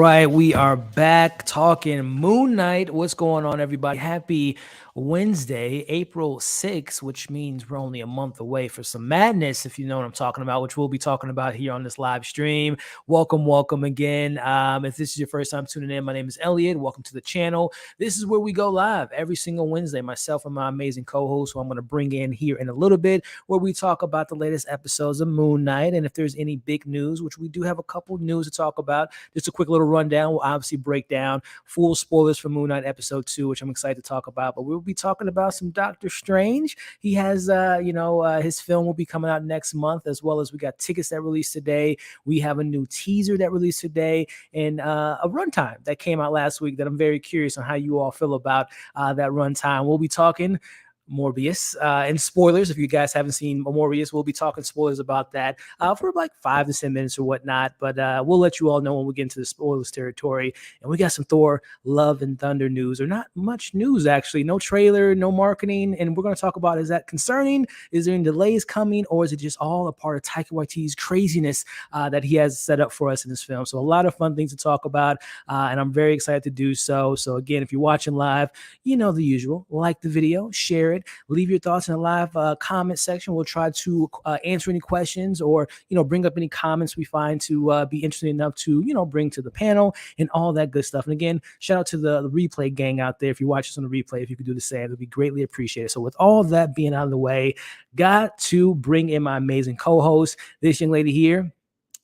right, we are back talking Moon Knight. What's going on, everybody? Happy Wednesday, April 6th, which means we're only a month away for some madness, if you know what I'm talking about, which we'll be talking about here on this live stream. Welcome again. If this is your first time tuning in, my name is Elliot. Welcome to the channel. This is where we go live every single Wednesday, myself and my amazing co-host, who I'm going to bring in here in a little bit, where we talk about the latest episodes of Moon Knight. And if there's any big news, which we do have a couple news to talk about, just a quick little rundown. We'll obviously break down full spoilers for Moon Knight episode 2, which I'm excited to talk about. But we'll be talking about some Doctor Strange. He has, his film will be coming out next month, as well as we got tickets that released today. We have a new teaser that released today, and a runtime that came out last week that I'm very curious on how you all feel about that runtime. We'll be talking Morbius and spoilers. If you guys haven't seen Morbius, we'll be talking spoilers about that for like 5 to 10 minutes or whatnot, but we'll let you all know when we get into the spoilers territory. And we got some Thor Love and Thunder news, or not much news actually. No trailer, no marketing, and we're going to talk about, is that concerning? Is there any delays coming, or is it just all a part of Taika Waititi's craziness that he has set up for us in this film? So a lot of fun things to talk about, and I'm very excited to do so. So again, if you're watching live, you know the usual: like the video, share it, leave your thoughts in the live comment section. We'll try to answer any questions, or bring up any comments we find to be interesting enough to bring to the panel and all that good stuff. And again, shout out to the replay gang out there. If you watch this on the replay, if you could do the same, it would be greatly appreciated. So with all that being out of the way, got to bring in my amazing co-host, this young lady here.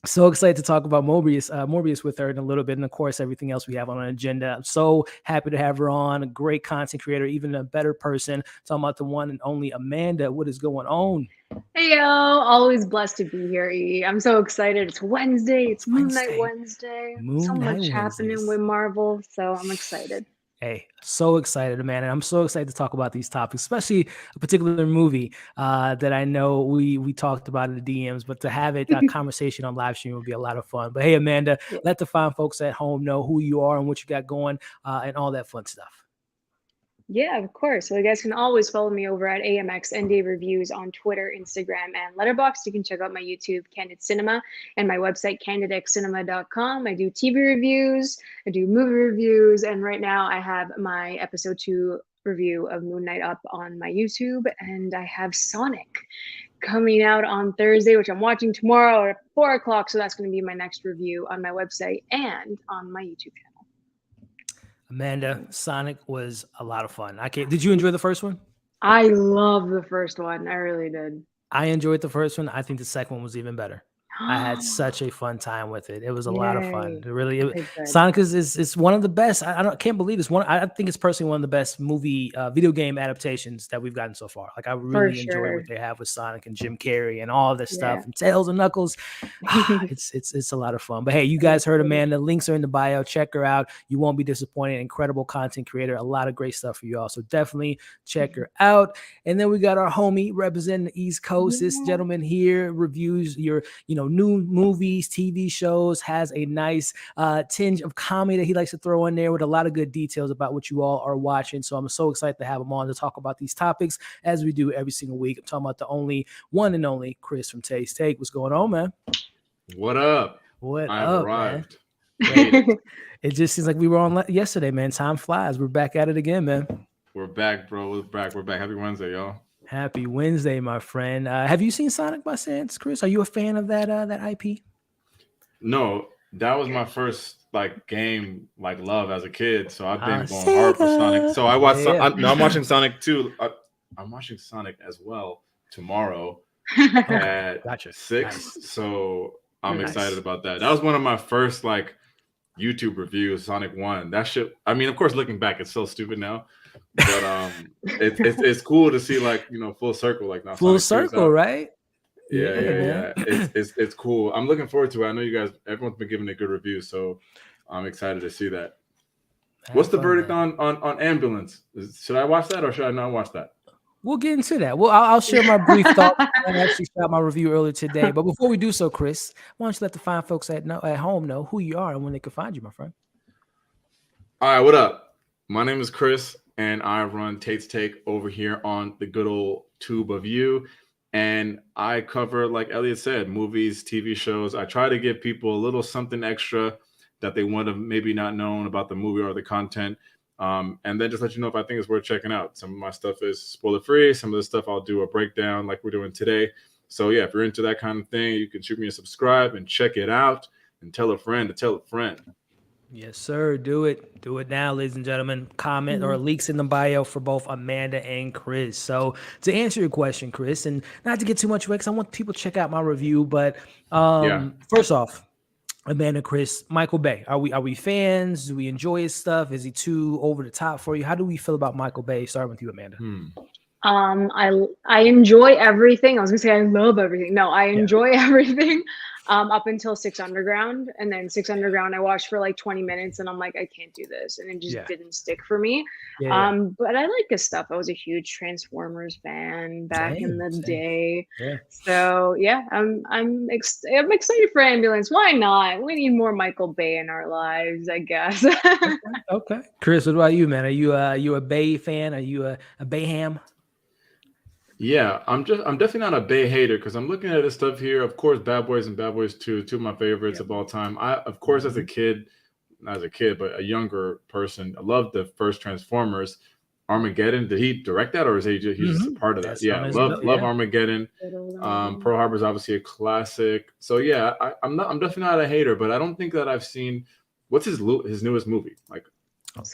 So excited to talk about Morbius with her in a little bit, and of course everything else we have on our agenda. I'm so happy to have her on. A great content creator, even a better person. Talking about the one and only Amanda. What is going on? Hey yo, always blessed to be here, E. I'm so excited. It's Wednesday. It's Moon Knight Wednesday. So much happening with Marvel, so I'm excited. Hey, so excited, man. And I'm so excited to talk about these topics, especially a particular movie that I know we talked about in the DMs, but to have it a conversation on live stream would be a lot of fun. But hey, Amanda, let the fine folks at home know who you are and what you got going and all that fun stuff. Yeah, of course. So you guys can always follow me over at AMX ND Reviews on Twitter, Instagram, and Letterboxd. You can check out my YouTube, Candid Cinema, and my website, candidcinema.com. I do TV reviews, I do movie reviews, and right now I have my episode 2 review of Moon Knight up on my YouTube, and I have Sonic coming out on Thursday, which I'm watching tomorrow at 4 o'clock. So that's going to be my next review on my website and on my YouTube channel. Amanda, Sonic was a lot of fun. Did you enjoy the first one? I love the first one. I really did. I enjoyed the first one. I think the second one was even better. I had such a fun time with it. It was a lot of fun. Sonic is one of the best. I can't believe it's one. I think it's personally one of the best video game adaptations that we've gotten so far. Like, I really enjoy what they have with Sonic and Jim Carrey and all this stuff, and Tails and Knuckles. It's a lot of fun. But hey, you guys heard Amanda. Links are in the bio. Check her out. You won't be disappointed. Incredible content creator. A lot of great stuff for you all. So definitely check her out. And then we got our homie representing the East Coast. This gentleman here reviews your new movies, TV shows, has a nice tinge of comedy that he likes to throw in there with a lot of good details about what you all are watching. So I'm so excited to have him on to talk about these topics as we do every single week. I'm talking about the only one and only Chris from Tait. Tait, what's going on, man? What up? I've arrived. It just seems like we were on yesterday, man. Time flies. We're back at it again, man. We're back, bro. We're back. Happy Wednesday, y'all. Happy Wednesday, my friend. Have you seen Sonic by chance, Chris? Are you a fan of that IP? No, that was my first game love as a kid. So I've been going hard for Sonic. So I watched. I'm watching Sonic 2. I'm watching Sonic as well tomorrow at 6. Nice. So I'm excited about that. That was one of my first YouTube reviews, Sonic 1. That shit. I mean, of course, looking back, it's so stupid now. But it's cool to see full circle now. Full circle, right? Yeah. It's cool. I'm looking forward to it. I know everyone's been giving a good review, so I'm excited to see that. What's the verdict on Ambulance? Should I watch that or should I not watch that? We'll get into that. Well, I'll share my brief thoughts. I actually shot my review earlier today, but before we do so, Chris, why don't you let the fine folks at home know who you are and when they can find you, my friend? All right, what up? My name is Chris, and I run Tait's Take over here on the good old tube of you. And I cover, like Elliot said, movies, TV shows. I try to give people a little something extra that they would have maybe not known about the movie or the content. And then just let you know if I think it's worth checking out. Some of my stuff is spoiler free. Some of the stuff I'll do a breakdown like we're doing today. So yeah, if you're into that kind of thing, you can shoot me a subscribe and check it out and tell a friend to tell a friend. Yes, sir. Do it. Do it now, ladies and gentlemen. Comment or links in the bio for both Amanda and Chris. So to answer your question, Chris, and not to get too much away, because I want people to check out my review, but first off, Amanda, Chris, Michael Bay. Are we fans? Do we enjoy his stuff? Is he too over the top for you? How do we feel about Michael Bay? Starting with you, Amanda. I enjoy everything. I was gonna say I love everything. No, I enjoy everything up until 6 Underground, and then 6 Underground I watched for like 20 minutes, and I'm like, I can't do this, and it just didn't stick for me. But I like his stuff. I was a huge Transformers fan back in the day. So yeah, I'm excited for Ambulance. Why not? We need more Michael Bay in our lives, I guess. Okay. Chris, what about you, man? Are you a Bay fan? Are you a Bayham? Yeah, I'm definitely not a Bay hater because I'm looking at this stuff here. Of course, Bad Boys and Bad Boys 2, two of my favorites of all time. Of course, as a kid, not as a kid, but a younger person, I loved the first Transformers. Armageddon, did he direct that or is he just a part of that? Love Armageddon. Pearl Harbor is obviously a classic. So yeah, I'm definitely not a hater, but I don't think that I've seen what's his newest movie like.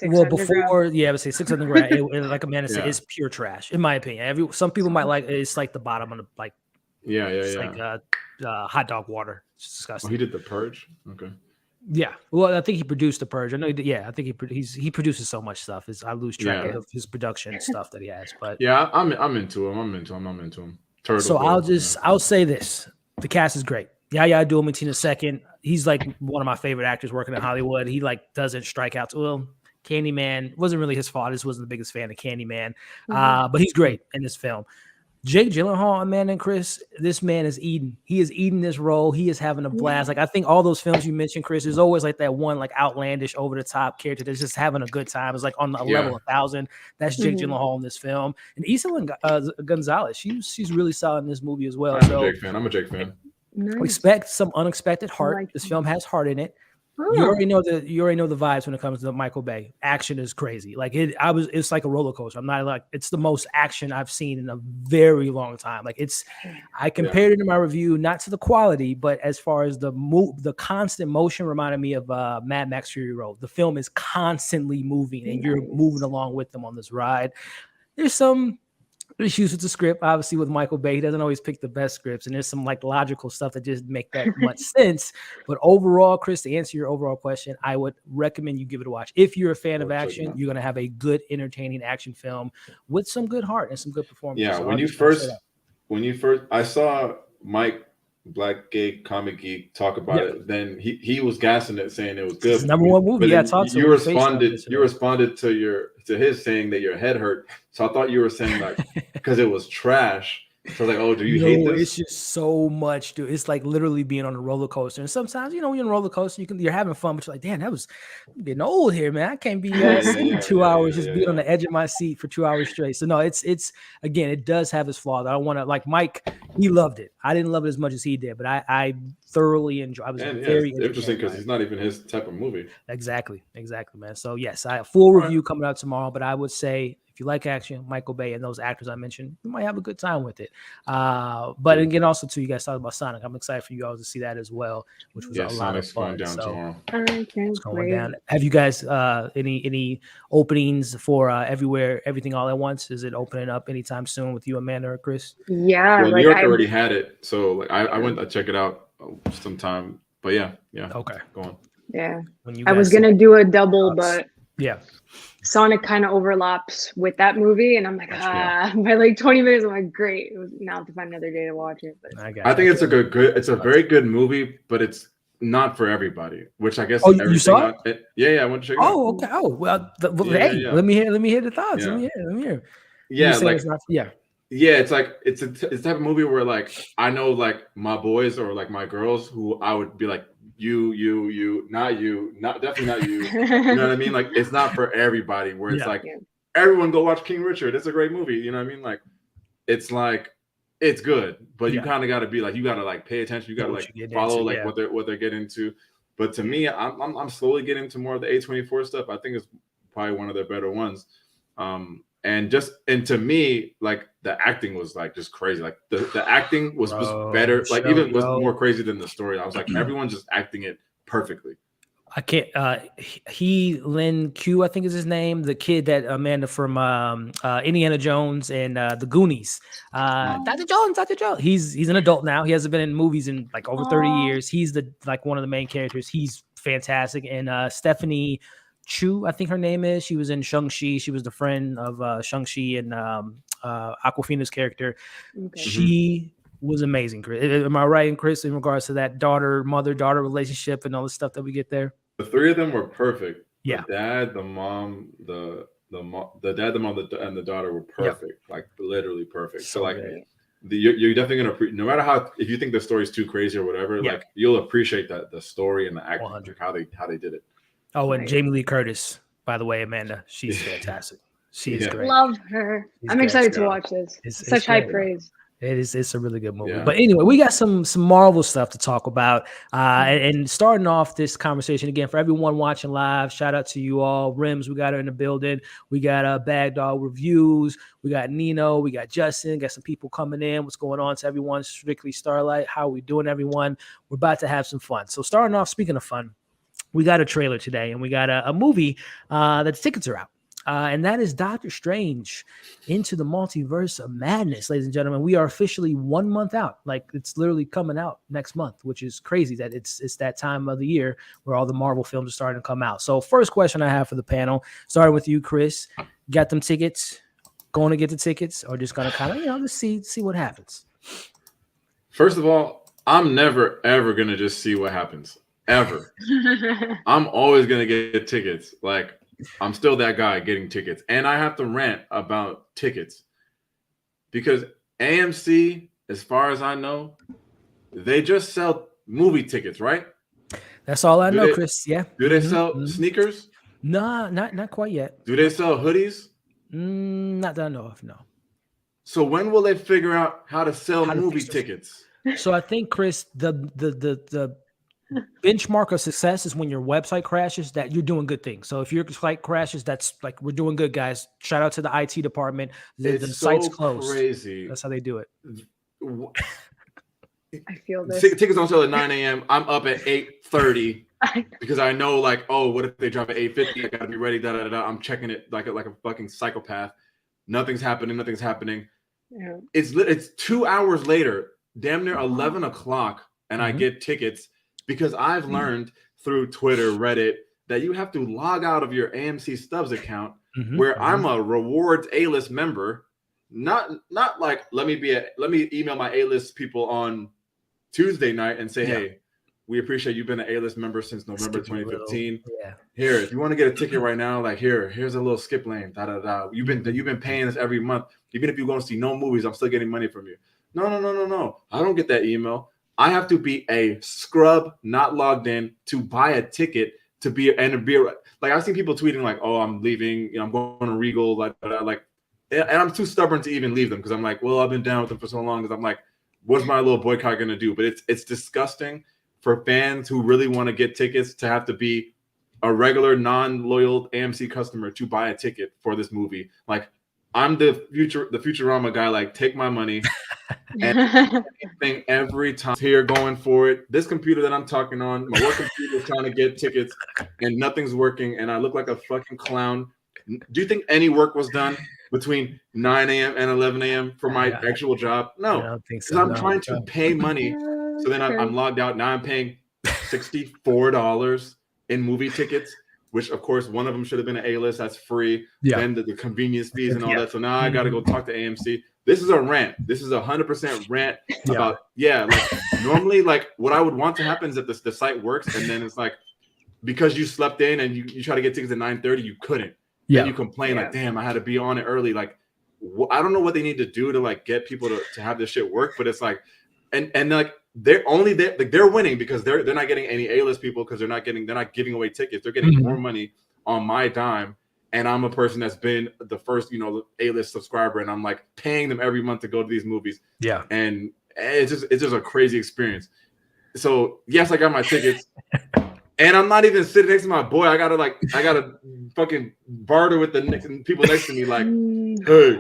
Before, I would say 6 Underground, like Amanda said, it's pure trash, in my opinion. Some people might like it's like the bottom of the like, like hot dog water. It's disgusting. Oh, he did The Purge. Okay. Yeah, well, I think he produced The Purge. I know. I think he produces so much stuff. I lose track of his production stuff that he has. But yeah, I'm into him. I'm into him. So I'll say this: the cast is great. Yahya Abdul-Mateen II. He's like one of my favorite actors working in Hollywood. He like doesn't strike out. Well, Candyman wasn't really his fault. I just wasn't the biggest fan of Candyman. But he's great in this film. Jake Gyllenhaal, Amanda and Chris, this man is eating. He is eating this role. He is having a blast. Like I think all those films you mentioned, Chris, there's always like that one like outlandish, over the top character that's just having a good time. It's like on a level 1,000. That's Jake Gyllenhaal in this film. And Isabel Gonzalez, she's really solid in this movie as well. I'm a Jake fan. Nice. Expect some unexpected heart. This film has heart in it. You already know the vibes when it comes to Michael Bay. Action is crazy. Like it's like a roller coaster. I'm not like, it's the most action I've seen in a very long time. Like I compared it in my review, not to the quality, but as far as the constant motion reminded me of Mad Max Fury Road. The film is constantly moving and you're moving along with them on this ride. There's some issues with the script, obviously, with Michael Bay. He doesn't always pick the best scripts, and there's some like logical stuff that just make that much sense. But overall, Chris, to answer your overall question, I would recommend you give it a watch. If you're a fan of action, you're gonna have a good, entertaining action film with some good heart and some good performances. Yeah, so when you first, I saw Mike Black Gay Comic Geek talk about it. Then he was gassing it, saying it was good. It's the number one movie. You responded to his saying that your head hurt. So I thought you were saying like because it was trash. So like, oh, do you hate this? It's just so much, dude. It's like literally being on a roller coaster. And sometimes, when you're on a roller coaster, you're having fun, but you're like, damn, I'm getting old here, man. I can't be sitting 2 hours just being on the edge of my seat for 2 hours straight. So no, it's again, it does have its flaws. I don't want to like Mike. He loved it. I didn't love it as much as he did, but I thoroughly enjoyed. I was very interesting because it's not even his type of movie. Exactly, man. So yes, I have a full review coming out tomorrow. But I would say, if you like action, Michael Bay and those actors I mentioned, you might have a good time with it. But again, also too, you guys talked about Sonic. I'm excited for you all to see that as well, which was a lot of fun. Going down tomorrow. It's going down. Have you guys any openings for everything all at once? Is it opening up anytime soon with you, Amanda or Chris? Yeah, well, New York already had it, so like I went to check it out sometime. But yeah. Okay, go on. Yeah, I was gonna do a double, but Sonic kind of overlaps with that movie, and I'm like, by like 20 minutes, I'm like, great. Now I have to find another day to watch it. But I think it's it's a very good movie, but it's not for everybody. Which I guess. Oh, you saw it? Yeah, I went to check it out. Oh, okay. Oh, well, let me hear the thoughts. Yeah. Let me hear. Yeah, like it's like it's a type of movie where like I know like my boys or like my girls who I would be like, you, not definitely not you. You know what I mean? Like it's not for everybody. Where it's like everyone go watch King Richard. It's a great movie. You know what I mean? Like it's it's good, but you kind of got to be like you got to like pay attention. You got to like follow like what they're getting into. But to me, I'm slowly getting into more of the A24 stuff. I think it's probably one of their better ones. And to me, like the acting was like just crazy. Like the acting was better. Like even was more crazy than the story. I was like, everyone's just acting it perfectly. I can't. Lin Q, I think is his name. The kid that Amanda from Indiana Jones and the Goonies. Dr. Jones. He's an adult now. He hasn't been in movies in like over 30 years. He's one of the main characters. He's fantastic. And Stephanie Chu, I think her name is. She was in Shang-Chi. She was the friend of Shang-Chi and Awkwafina's character. Okay. She was amazing, Chris. Am I right, Chris, in regards to that mother-daughter relationship and all the stuff that we get there? The three of them were perfect. Yeah. The dad, the mom, the dad, the mom, and the daughter were perfect. Yep. Like literally perfect. So like you're definitely gonna no matter how, if you think the story's too crazy or whatever, like you'll appreciate that the story and the acting, like how they did it. Oh, and Jamie Lee Curtis, by the way, Amanda, she's fantastic. She's great. Love her. I'm excited to watch this. It's such high praise. It's a really good movie. Yeah. But anyway, we got some Marvel stuff to talk about. And starting off this conversation again, for everyone watching live, shout out to you all. Rims, we got her in the building. We got Bag Dog Reviews. We got Nino. We got Justin. Got some people coming in. What's going on to everyone? Strictly Starlight. How are we doing, everyone? We're about to have some fun. So starting off, speaking of fun, we got a trailer today, and we got a movie that the tickets are out. And that is Doctor Strange Into the Multiverse of Madness, ladies and gentlemen. We are officially 1 month out. Like, it's literally coming out next month, which is crazy that it's that time of the year where all the Marvel films are starting to come out. So first question I have for the panel, starting with you, Chris. Got them tickets? Going to get the tickets? Or just going to kind of, just see what happens? First of all, I'm never, ever going to just see what happens. Ever. I'm always going to get tickets. Like, I'm still that guy getting tickets. And I have to rant about tickets because AMC, as far as I know, they just sell movie tickets, right? That's all I know, Chris. Yeah. Do they sell sneakers? No, not quite yet. Do they sell hoodies? Not that I know of, no. So when will they figure out how to sell movie tickets? So I think, Chris, the benchmark of success is when your website crashes, that you're doing good things. So if your site crashes, that's like, we're doing good, guys. Shout out to the IT department. The site's closed. Crazy. That's how they do it. I feel this. Tickets don't sell at 9 a.m. I'm up at 8:30 because I know, like, oh, what if they drop at 8:50? I gotta be ready. I'm checking it like a fucking psychopath. Nothing's happening. Yeah. It's 2 hours later, damn near 11 o'clock, and I get tickets. Because I've learned through Twitter, Reddit, that you have to log out of your AMC Stubs account, where I'm a rewards A-list member. Not like let me email my A-list people on Tuesday night and say, hey, we appreciate you've been an A-list member since November 2015. Here, if you want to get a ticket right now, like here's a little skip lane. You've been paying us every month. Even if you're going to see no movies, I'm still getting money from you. No. I don't get that email. I have to be a scrub, not logged in, to buy a ticket to be like, I've seen people tweeting like, "Oh, I'm leaving. I'm going to Regal." Like, and I'm too stubborn to even leave them because I'm like, well, I've been down with them for so long. Because I'm like, what's my little boycott gonna do? But it's disgusting for fans who really want to get tickets to have to be a regular, non-loyal AMC customer to buy a ticket for this movie. Like, I'm the Futurama guy. Like, take my money. And every time here going for it. This computer that I'm talking on, my work computer is trying to get tickets and nothing's working, and I look like a fucking clown. Do you think any work was done between 9 a.m. and 11 a.m. for my actual job? No, I don't think so. Because I'm trying to pay money. So then I'm logged out. Now I'm paying $64 in movie tickets, which of course one of them should have been an A-list. That's free. Then the convenience fees and all that. So now I got to go talk to AMC. This is a rant. This is 100% rant about, like normally, like what I would want to happen is that the site works and then it's like, because you slept in and you try to get tickets at 9:30, you couldn't. Then you complain like, damn, I had to be on it early. Like, I don't know what they need to do to like get people to have this shit work, but it's like, and like they're winning because they're not getting any A-list people because they're not giving away tickets. They're getting more money on my dime. And I'm a person that's been the first, A-list subscriber, and I'm like paying them every month to go to these movies. Yeah. And it's just a crazy experience. So yes, I got my tickets. And I'm not even sitting next to my boy. I gotta fucking barter with the people next to me. Like, hey,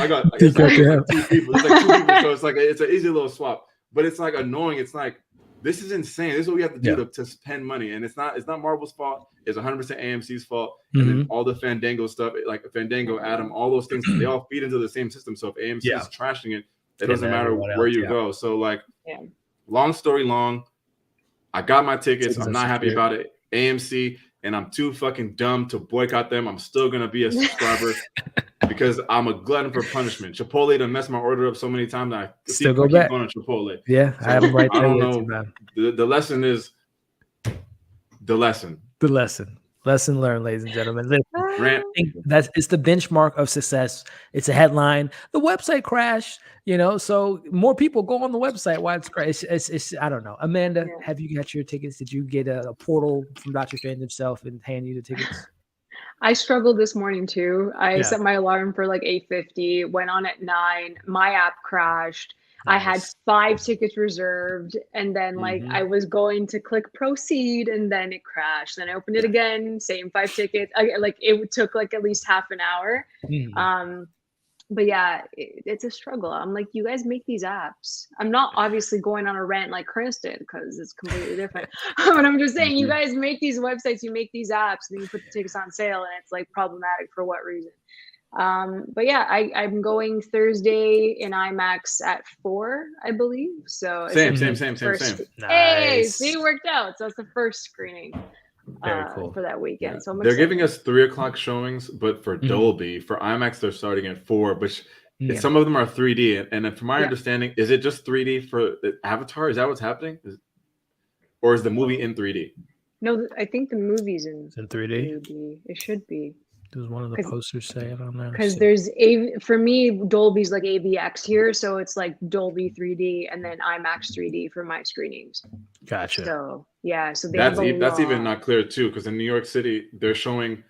I got it's like 2 people. It's like 2 people, so it's an easy little swap. But it's like annoying. It's like this is insane. This is what we have to do to spend money, and it's not Marvel's fault. It's 100% AMC's fault. And then all the Fandango stuff, like Fandango, Adam, all those things, they all feed into the same system. So if AMC is trashing it, it doesn't matter where you go. So like, long story long. I got my tickets. I'm not happy about it. AMC, and I'm too fucking dumb to boycott them. I'm still gonna be a subscriber because I'm a glutton for punishment. Chipotle done messed my order up so many times that I still keep back. going to Chipotle. Yeah, so I have right there. I don't know. The lesson is the lesson. The lesson. Lesson learned, ladies and gentlemen. I think it's the benchmark of success. It's a headline. The website crashed, so more people go on the website. Why it's crashed? It's I don't know. Amanda, have you got your tickets? Did you get a portal from Dr. Strange himself and hand you the tickets? I struggled this morning too. I set my alarm for like 8:50, went on at 9. My app crashed. Nice. I had 5 tickets reserved, and then like I was going to click proceed, and then it crashed. Then I opened it again, same 5 tickets. Like it took like at least half an hour. But yeah, it's a struggle. I'm like, you guys make these apps. I'm not obviously going on a rant like Chris did because it's completely different. But I'm just saying, you guys make these websites, you make these apps, and then you put the tickets on sale, and it's like problematic for what reason? But yeah, I'm going Thursday in IMAX at 4, I believe. So same. Nice. Hey, see, it worked out. So it's the first screening. Very cool. For that weekend. Yeah. So they're giving us 3:00 showings, but for Dolby, for IMAX, they're starting at 4, which some of them are 3D. And from my understanding, is it just 3D for Avatar? Is that what's happening? Or is the movie in 3D? No, I think the movie's in 3D. It should be. Does one of the posters say it on there? Because for me, Dolby's like AVX here, so it's like Dolby 3D and then IMAX 3D for my screenings. Gotcha. So yeah, so that's even not clear too, because in New York City they're showing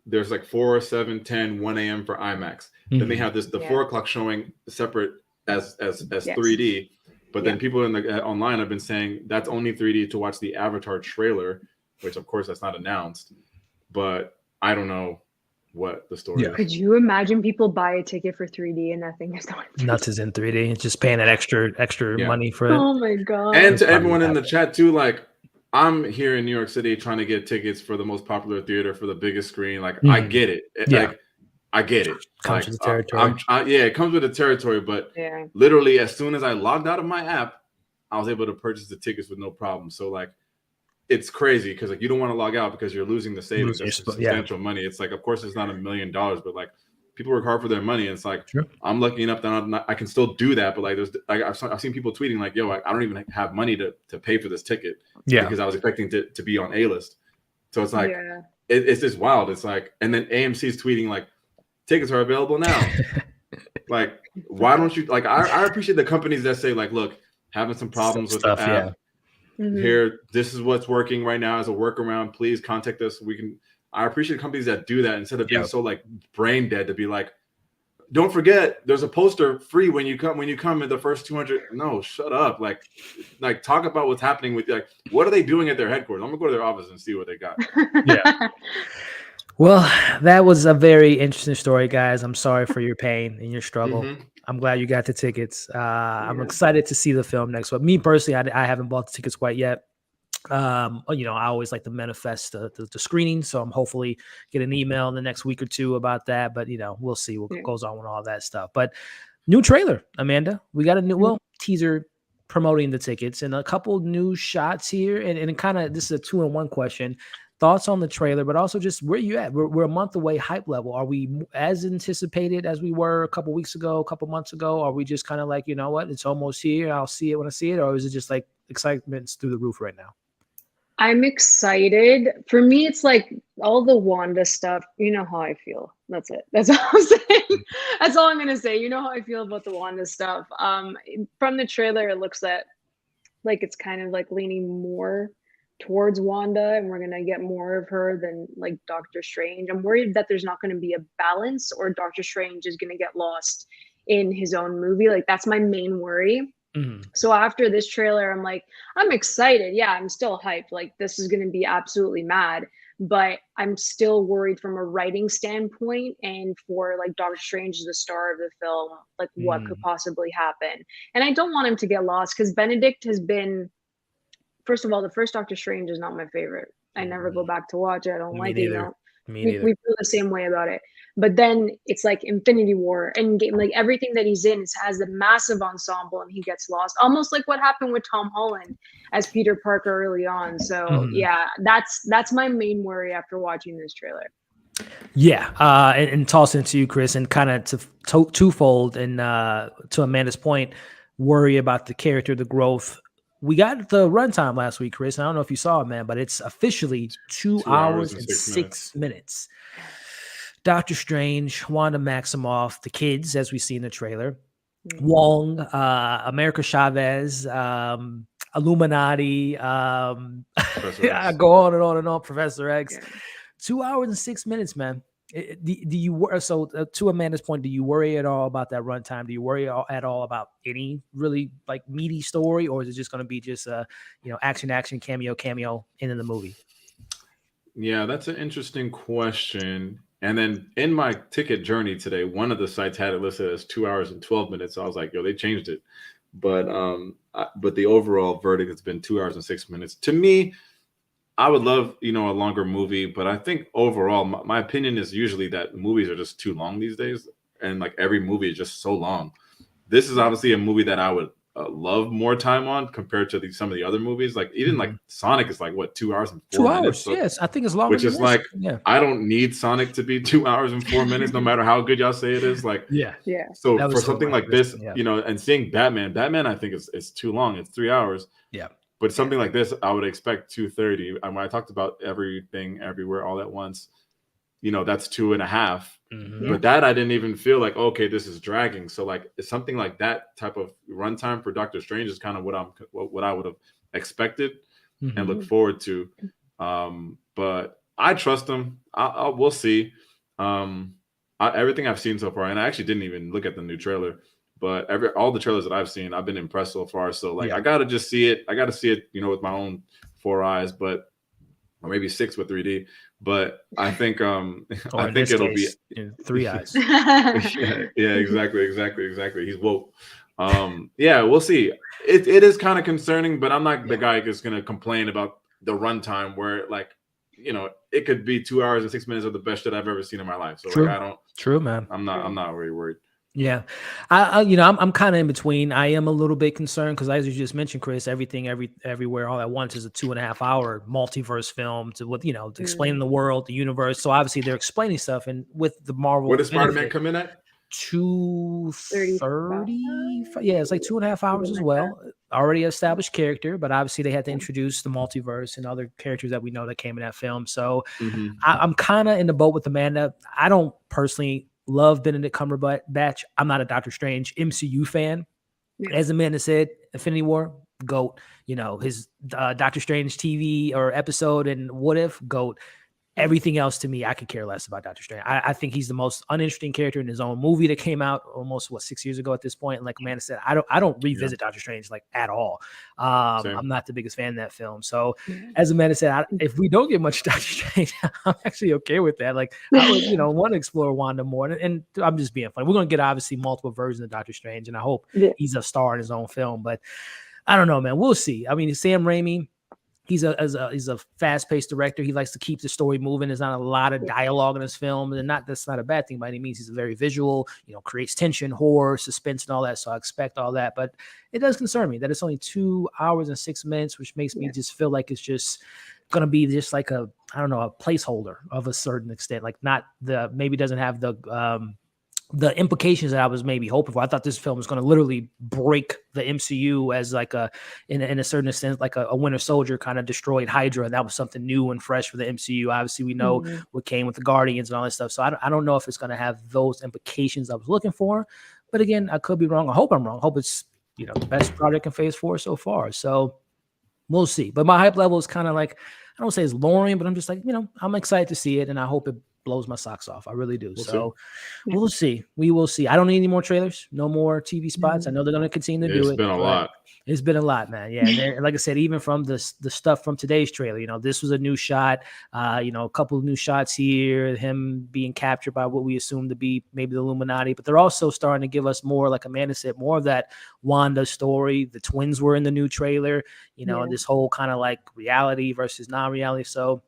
there's like 4, 7, 10, 1 a.m. for IMAX. Then they have the 4:00 showing separate as 3D. But then people in the online have been saying that's only 3D to watch the Avatar trailer, which of course that's not announced, but I don't know what the story is. Could you imagine people buy a ticket for 3D and that thing is not in 3D? Nuts is in 3D. It's just paying that extra money for it. Oh my god. And to everyone in the chat too, like I'm here in New York City trying to get tickets for the most popular theater for the biggest screen. Like I get it. Like I get it. Comes with the territory. It comes with the territory, but literally as soon as I logged out of my app, I was able to purchase the tickets with no problem. So like it's crazy because like you don't want to log out because you're losing the savings. That's substantial money. It's like, of course, it's not $1 million, but like people work hard for their money. And it's like I'm lucky enough that I can still do that. But like I've seen people tweeting like, "Yo, I don't even have money to pay for this ticket because I was expecting to be on A-list." So it's like it's just wild. It's like, and then AMC's tweeting like, "Tickets are available now." Like, why don't you like? I appreciate the companies that say like, "Look, having some problems with the app." Here, this is what's working right now as a workaround. Please contact us. I appreciate companies that do that instead of being so like brain dead to be like, don't forget, there's a poster free when you come in the first 200. No, shut up. Like talk about what's happening with like what are they doing at their headquarters? I'm gonna go to their office and see what they got. Well, that was a very interesting story, guys. I'm sorry for your pain and your struggle. I'm glad you got the tickets. I'm excited to see the film next week. Me personally, I haven't bought the tickets quite yet. I always like to manifest the screening, so I'm hopefully get an email in the next week or two about that. But we'll see what goes on with all that stuff. But new trailer, Amanda. We got a new teaser promoting the tickets and a couple new shots here, and kind of this is a 2-in-1 question. Thoughts on the trailer, but also just where you at? We're a month away. Hype level. Are we as anticipated as we were a couple weeks ago, a couple months ago? Are we just kind of like, you know what, it's almost here, I'll see it when I see it, or is it just like excitement's through the roof right now? I'm excited. For me, it's like all the Wanda stuff. You know how I feel. That's it. That's all I'm saying. That's all I'm gonna say. You know how I feel about the Wanda stuff. From the trailer, it looks like it's kind of like leaning more towards Wanda, and we're gonna get more of her than like Doctor Strange. I'm worried that there's not going to be a balance, or Doctor Strange is going to get lost in his own movie. Like that's my main worry. So after this trailer, I'm like, I'm excited. Yeah, I'm still hyped. Like, this is going to be absolutely mad. But I'm still worried from a writing standpoint, and for like Doctor Strange is the star of the film, like what could possibly happen. And I don't want him to get lost, because Benedict has been, first of all, the first Doctor Strange is not my favorite. I never go back to watch it. I don't like it, you know. We feel the same way about it. But then it's like Infinity War, Endgame, like everything that he's in has a massive ensemble, and he gets lost, almost like what happened with Tom Holland as Peter Parker early on. So yeah, that's my main worry after watching this trailer. Yeah, and toss into you, Chris, and kind of to twofold, and to Amanda's point, worry about the character, the growth. We got the runtime last week, Chris. I don't know if you saw it, man, but it's officially 2 hours and 6 minutes. Doctor Strange, Wanda Maximoff, the kids, as we see in the trailer, Wong, America Chavez, Illuminati, I go on and on and on, Professor X. 2 hours and 6 minutes, man. Do you so to Amanda's point, do you worry at all about that runtime? Do you worry at all about any really like meaty story, or is it just going to be just action, cameo into the movie? Yeah, that's an interesting question. And then in my ticket journey today, one of the sites had it listed as 2 hours and 12 minutes. So I was like, yo, they changed it. But the overall verdict has been 2 hours and 6 minutes. To me, I would love, a longer movie, but I think overall, my opinion is usually that movies are just too long these days. And like every movie is just so long. This is obviously a movie that I would love more time on compared to some of the other movies. Like even like Sonic is like what, 2 hours and 4 minutes. So, yes, I think it's longer. Which is like, I don't need Sonic to be 2 hours and 4 minutes, no matter how good y'all say it is. Like, yeah. So for something like this, and seeing Batman, I think is too long. It's 3 hours. Yeah. But something like this, I would expect 2:30. And when I talked about everything, everywhere, all at once, that's 2.5. But that I didn't even feel like, okay, this is dragging. So like it's something like that type of runtime for Doctor Strange is kind of what I would have expected and look forward to. But I trust him. We'll see. Everything I've seen so far, and I actually didn't even look at the new trailer. But all the trailers that I've seen, I've been impressed so far. So like, I gotta just see it. I gotta see it, with my own 4 eyes, or maybe 6 with 3D. But I think, I think it'll be 3 eyes. yeah, exactly. He's woke. We'll see. It is kind of concerning, but I'm not the guy that's gonna complain about the runtime where like, it could be 2 hours and 6 minutes of the best shit I've ever seen in my life. So True. Like, True, man. I'm not really worried. Yeah, I'm kind of in between. I am a little bit concerned because, as you just mentioned, Chris, everything, everywhere, all at once is a 2.5 hour multiverse film to explain the world, the universe. So obviously they're explaining stuff, and with the Marvel, what does Spider-Man come in at? 2:30. Yeah, it's like 2.5 hours as well. Already established character, but obviously they had to introduce the multiverse and other characters that we know that came in that film. So I'm kind of in the boat with Amanda. I don't personally love Benedict Cumberbatch. I'm not a Doctor Strange MCU fan. As Amanda said, Infinity War, GOAT. His Doctor Strange TV or episode and What If, GOAT. Everything else to me, I could care less about Doctor Strange. I think he's the most uninteresting character in his own movie that came out almost 6 years ago at this point. And like Amanda said, I don't revisit Doctor Strange like at all. I'm not the biggest fan of that film. So as Amanda said, if we don't get much Doctor Strange, I'm actually okay with that. Like I would, want to explore Wanda more. And I'm just being funny. We're gonna get obviously multiple versions of Doctor Strange, and I hope he's a star in his own film. But I don't know, man. We'll see. I mean, Sam Raimi. He's a fast-paced director. He likes to keep the story moving. There's not a lot of dialogue in his film, and that's not a bad thing by any means. He's very visual, creates tension, horror, suspense, and all that. So I expect all that. But it does concern me that it's only 2 hours and 6 minutes, which makes me just feel like it's just going to be just like a placeholder of a certain extent. Like maybe doesn't have the implications that I was maybe hoping for. I thought this film was going to literally break the MCU as like in a certain sense, like a Winter Soldier kind of destroyed Hydra. And that was something new and fresh for the MCU. Obviously, we know what came with the Guardians and all that stuff. So I don't know if it's going to have those implications I was looking for. But again, I could be wrong. I hope I'm wrong. I hope it's the best project in Phase 4 so far. So we'll see. But my hype level is kind of like, I don't say it's lowering, but I'm just like, I'm excited to see it, and I hope it blows my socks off. I really do. We'll We'll see. We will see. I don't need any more trailers. No more TV spots. I know they're going to continue to do it. It's been a lot. It's been a lot, man. Yeah. And like I said, even from the stuff from today's trailer, this was a new shot, a couple of new shots here, him being captured by what we assume to be maybe the Illuminati, but they're also starting to give us more, like Amanda said, more of that Wanda story. The twins were in the new trailer, this whole kind of like reality versus non-reality. So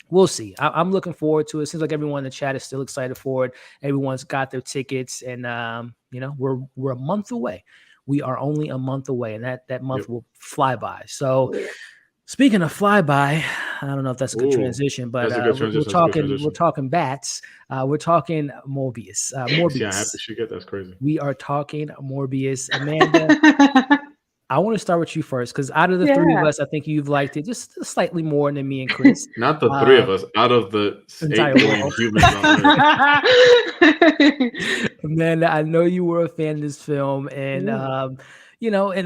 we'll see. I'm looking forward to it. It seems like everyone in the chat is still excited for it. Everyone's got their tickets, and we're a month away. We are only a month away, and that month will fly by. So, speaking of fly by, I don't know if that's a good transition, but we're talking bats. We're talking Morbius. Morbius. Yeah, I have to shoot it. That's crazy. We are talking Morbius. Amanda, I want to start with you first, because out of the three of us, I think you've liked it just slightly more than me and Chris. Not the three of us, out of the 8 billion humans on Earth. Amanda, I know you were a fan of this film, and and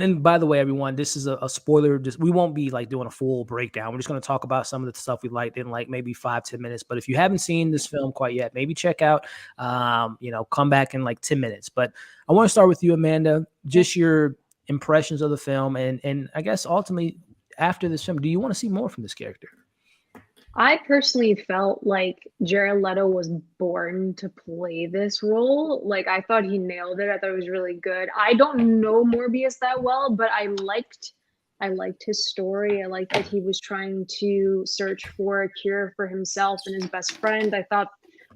then, by the way, everyone, this is a spoiler. We won't be like doing a full breakdown. We're just going to talk about some of the stuff we liked in like maybe 5-10 minutes. But if you haven't seen this film quite yet, maybe check out, come back in like 10 minutes. But I want to start with you, Amanda, just your impressions of the film, and I guess ultimately after this film, do you want to see more from this character? I personally felt like Jared Leto was born to play this role. Like, I thought he nailed it. I thought it was really good. I don't know Morbius that well, but I liked his story. I liked that he was trying to search for a cure for himself and his best friend.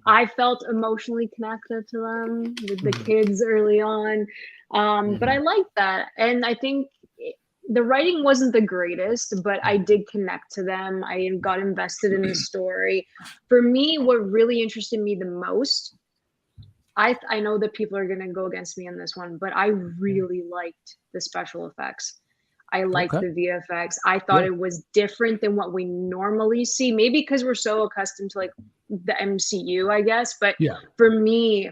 I felt emotionally connected to them with the kids early on. But I liked that. And I think the writing wasn't the greatest, but I did connect to them. I got invested in the story. For me, what really interested me the most, I know that people are going to go against me on this one, but I really liked the special effects. I liked the VFX. I thought it was different than what we normally see. Maybe because we're so accustomed to like the MCU, I guess. But for me,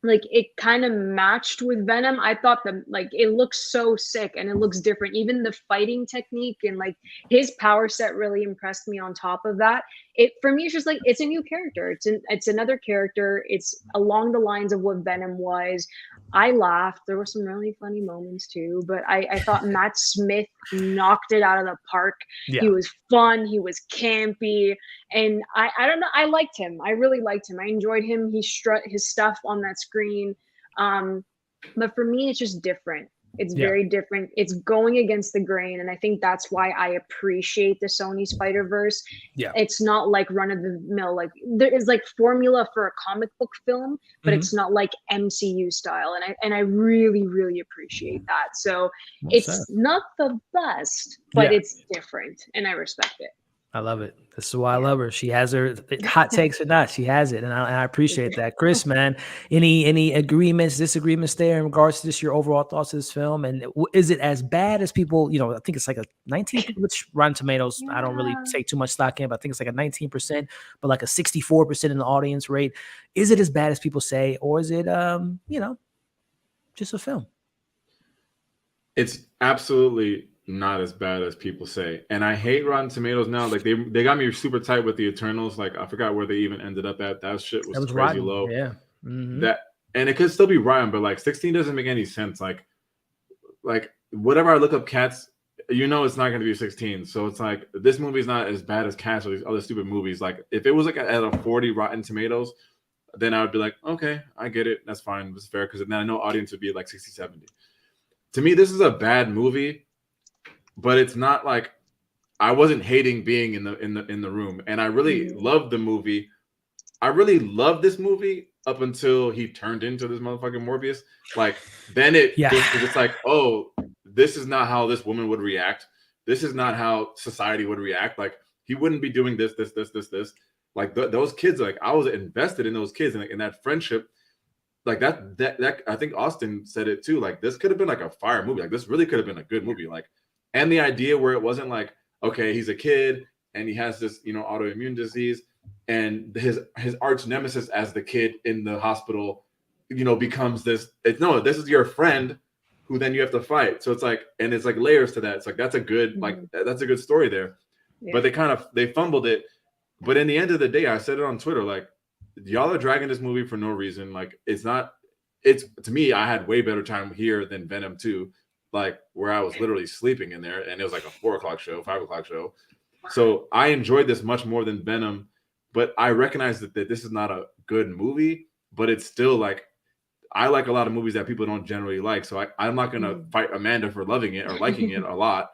like, it kind of matched with Venom. I thought that like it looks so sick and it looks different. Even the fighting technique and like his power set really impressed me. On top of that, for me, it's just like it's a new character. It's another character. It's along the lines of what Venom was. I laughed. There were some really funny moments too, but I thought Matt Smith knocked it out of the park. He was fun. He was campy. And I don't know. I liked him. I really liked him. I enjoyed him. He strut his stuff on that screen. But for me, it's just different. It's very different. It's going against the grain. And I think that's why I appreciate the Sony Spider-Verse. It's not like run of the mill. Like, there is like formula for a comic book film, but it's not like MCU style. And I really, really appreciate that. So it's not the best, but it's different. And I respect it. I love it. This is why I love her. She has her hot takes or not. She has it. And I appreciate that. Chris, man, any agreements, disagreements there in regards to just your overall thoughts of this film? And is it as bad as people, I think it's like a 19, which Rotten Tomatoes, I don't really take too much stock in, but I think it's like a 19%, but like a 64% in the audience rate. Is it as bad as people say, or is it, just a film? It's absolutely not as bad as people say, and I hate Rotten Tomatoes now. Like they got me super tight with the Eternals. Like, I forgot where they even ended up at. That shit was crazy rotten. Low. Yeah, that, and it could still be rotten, but like 16 doesn't make any sense. Like whatever I look up Cats, it's not going to be 16. So it's like this movie's not as bad as Cats or these other stupid movies. Like, if it was like at a 40 Rotten Tomatoes, then I would be like, okay, I get it. That's fine. It's fair, because then I know audience would be like 60, 70. To me, this is a bad movie. But it's not like I wasn't hating being in the room, and I really loved the movie. I really loved this movie up until he turned into this motherfucking Morbius. Like, then it's like, oh, this is not how this woman would react. This is not how society would react. Like, he wouldn't be doing this. Like, those kids, like, I was invested in those kids and in that friendship. Like that I think Austin said it too. Like, this could have been like a fire movie. Like, this really could have been a good movie. Like. And the idea where it wasn't like, okay, he's a kid and he has this, autoimmune disease, and his arch nemesis as the kid in the hospital, becomes this. This is your friend who then you have to fight. So it's like, and it's like layers to that. It's like, that's a good, that's a good story there. Yeah. But they fumbled it. But in the end of the day, I said it on Twitter, like, y'all are dragging this movie for no reason. Like, it's not. It's to me, I had way better time here than Venom 2, like where I was literally sleeping in there, and it was like a 4 o'clock show, 5 o'clock show. So I enjoyed this much more than Venom, but I recognize that this is not a good movie, but it's still like, I like a lot of movies that people don't generally like. So I'm not going to fight Amanda for loving it or liking it a lot,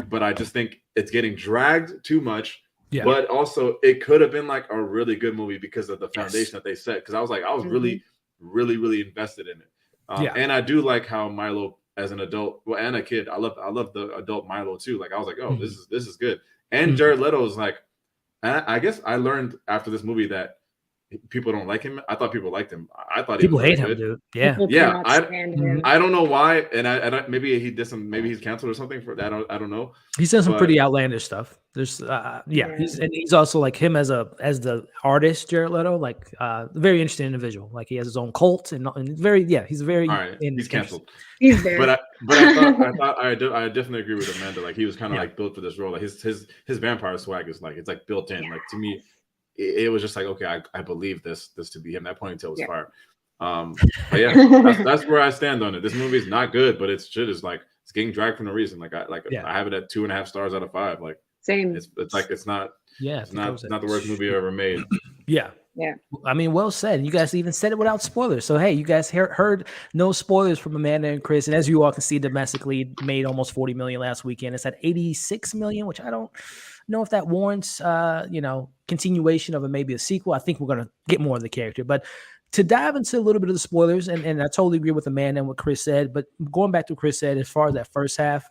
but I just think it's getting dragged too much. Yeah. But also it could have been like a really good movie because of the foundation that they set. Cause I was really, really, really invested in it. And I do like how Milo as an adult, well, and a kid, I love the adult Milo too. Like I was like, oh, this is good. And Jared Leto is like, I guess I learned after this movie that people don't like him. I thought people liked him. I thought people hate him, dude. Yeah, yeah. I don't know why, and I maybe he did some. Maybe he's canceled or something for that. I don't know. He's done some pretty outlandish stuff. There's he's also like him as the artist, Jared Leto, like very interesting individual. Like he has his own cult and very he's very. All right, he's canceled. He's there. But I definitely agree with Amanda. Like he was kind of like built for this role. Like his vampire swag is like, it's like built in. Like to me, it was just like, okay, I believe this to be him. That ponytail was fire. But yeah, that's where I stand on it. This movie is not good, but it's like it's getting dragged for no reason. Like I have it at 2.5 stars out of 5. Like same. It's like it's not the worst movie I ever made. Yeah. I mean, well said. You guys even said it without spoilers. So hey, you guys heard no spoilers from Amanda and Chris. And as you all can see, domestically made almost 40 million last weekend. It's at 86 million, which I don't know if that warrants continuation of maybe a sequel. I think we're gonna get more of the character. But to dive into a little bit of the spoilers, and I totally agree with Amanda and what Chris said. But going back to what Chris said, as far as that first half,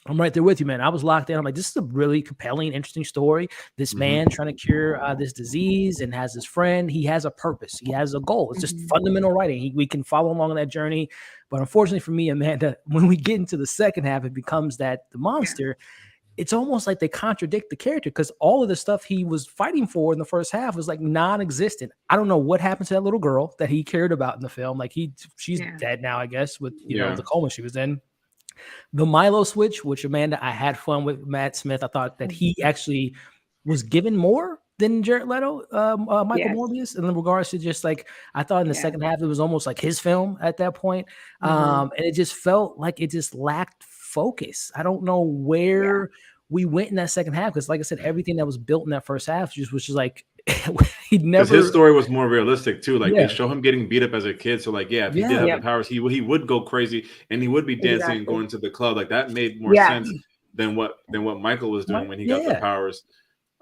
I'm right there with you, man. I was locked in. I'm like, this is a really compelling, interesting story. This man trying to cure this disease and has his friend. He has a purpose. He has a goal. It's just fundamental writing. We can follow along on that journey. But unfortunately for me, Amanda, when we get into the second half, it becomes that the monster. It's almost like they contradict the character because all of the stuff he was fighting for in the first half was like non-existent. I don't know what happened to that little girl that he cared about in the film. Like she's dead now, I guess, with you know the coma she was in. The Milo switch, which Amanda, I had fun with Matt Smith. I thought that he actually was given more than Jared Leto, Michael Morbius, in regards to just like, I thought in the second half, it was almost like his film at that point. And it just felt like it just lacked focus. I don't know where we went in that second half. Cause like I said, everything that was built in that first half was just like, he'd never. His story was more realistic too. Like they show him getting beat up as a kid. So like, if he did have the powers, he would go crazy and he would be dancing and going to the club. Like that made more sense than what Michael was doing when he got the powers.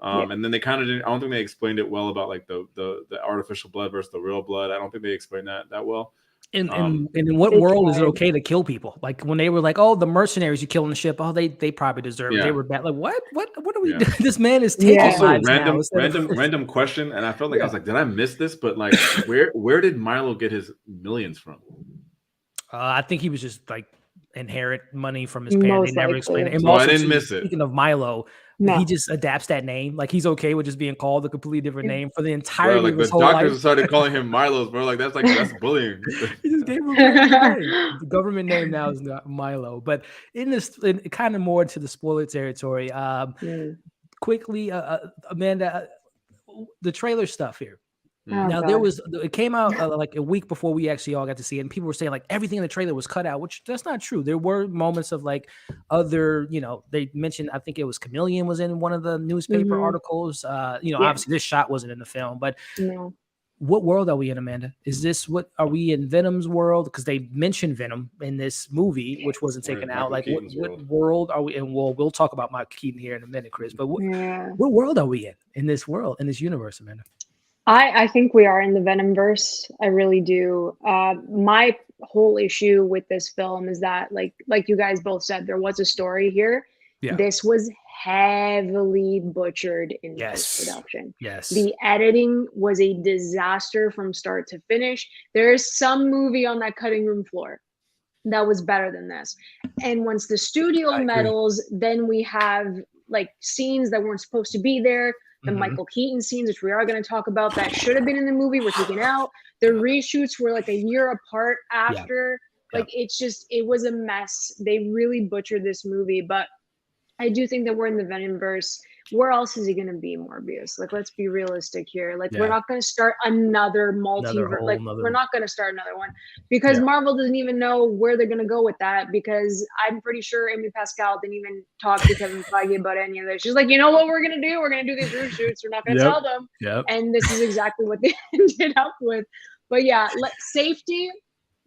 And then they kind of didn't. I don't think they explained it well about like the artificial blood versus the real blood. I don't think they explained that well. And in what world is it okay to kill people? Like when they were like, "Oh, the mercenaries you kill on the ship, oh, they probably deserve it. They were bad." Like what are we doing? This man is taking lives now. Random question, and I felt like I was like, "Did I miss this?" But like, where did Milo get his millions from? I think he was just like inherit money from his parents. They never explained it. And I didn't miss it. Speaking of Milo. No. He just adapts that name. Like he's okay with just being called a completely different name for the entire like the doctors started calling him Milo's, bro. Like that's bullying. He just gave him a name. The government name now is not Milo. But in kind of more into the spoiler territory. Quickly, Amanda, the trailer stuff here. Now it came out like a week before we actually all got to see it, and people were saying like everything in the trailer was cut out, which that's not true. There were moments of like other, they mentioned, I think it was Chameleon was in one of the newspaper articles. Obviously this shot wasn't in the film, but what world are we in, Amanda? What are we in Venom's world? Because they mentioned Venom in this movie, which wasn't taken out. Like what world are we in? Well, we'll talk about Michael Keaton here in a minute, Chris. But what world are we in this world, in this universe, Amanda? I think we are in the Venomverse. I really do. My whole issue with this film is that, like you guys both said, there was a story here. Yeah. This was heavily butchered in post-production. Yes. The editing was a disaster from start to finish. There's some movie on that cutting room floor that was better than this. And once the studio meddles, then we have like scenes that weren't supposed to be there. The Michael Keaton scenes, which we are going to talk about, that should have been in the movie, were taken out. The reshoots were like a year apart after. Like it was a mess. They really butchered this movie, but I do think that we're in the Venomverse. where else is he going to be, Morbius? Like, let's be realistic here. Like, we're not going to start another multiverse. Like, we're not going to start another one because Marvel doesn't even know where they're going to go with that, because I'm pretty sure Amy Pascal didn't even talk to Kevin Feige about any of this. She's like, you know what we're going to do? We're going to do these reshoots. We're not going to tell them. And this is exactly what they ended up with. But yeah, safety,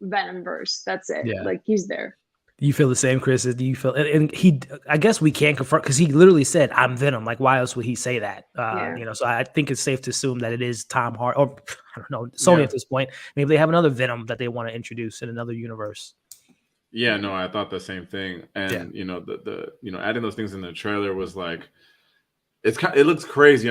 Venomverse. That's it. Like, he's there. You feel the same, Chris? Do you feel? And he, I guess we can't confirm because he literally said, "I'm Venom." Like, why else would he say that? You know, so I think it's safe to assume that it is Tom Hardy, or I don't know, Sony at this point. Maybe they have another Venom that they want to introduce in another universe. Yeah, no, I thought the same thing. And you know, the adding those things in the trailer was like, it looks crazy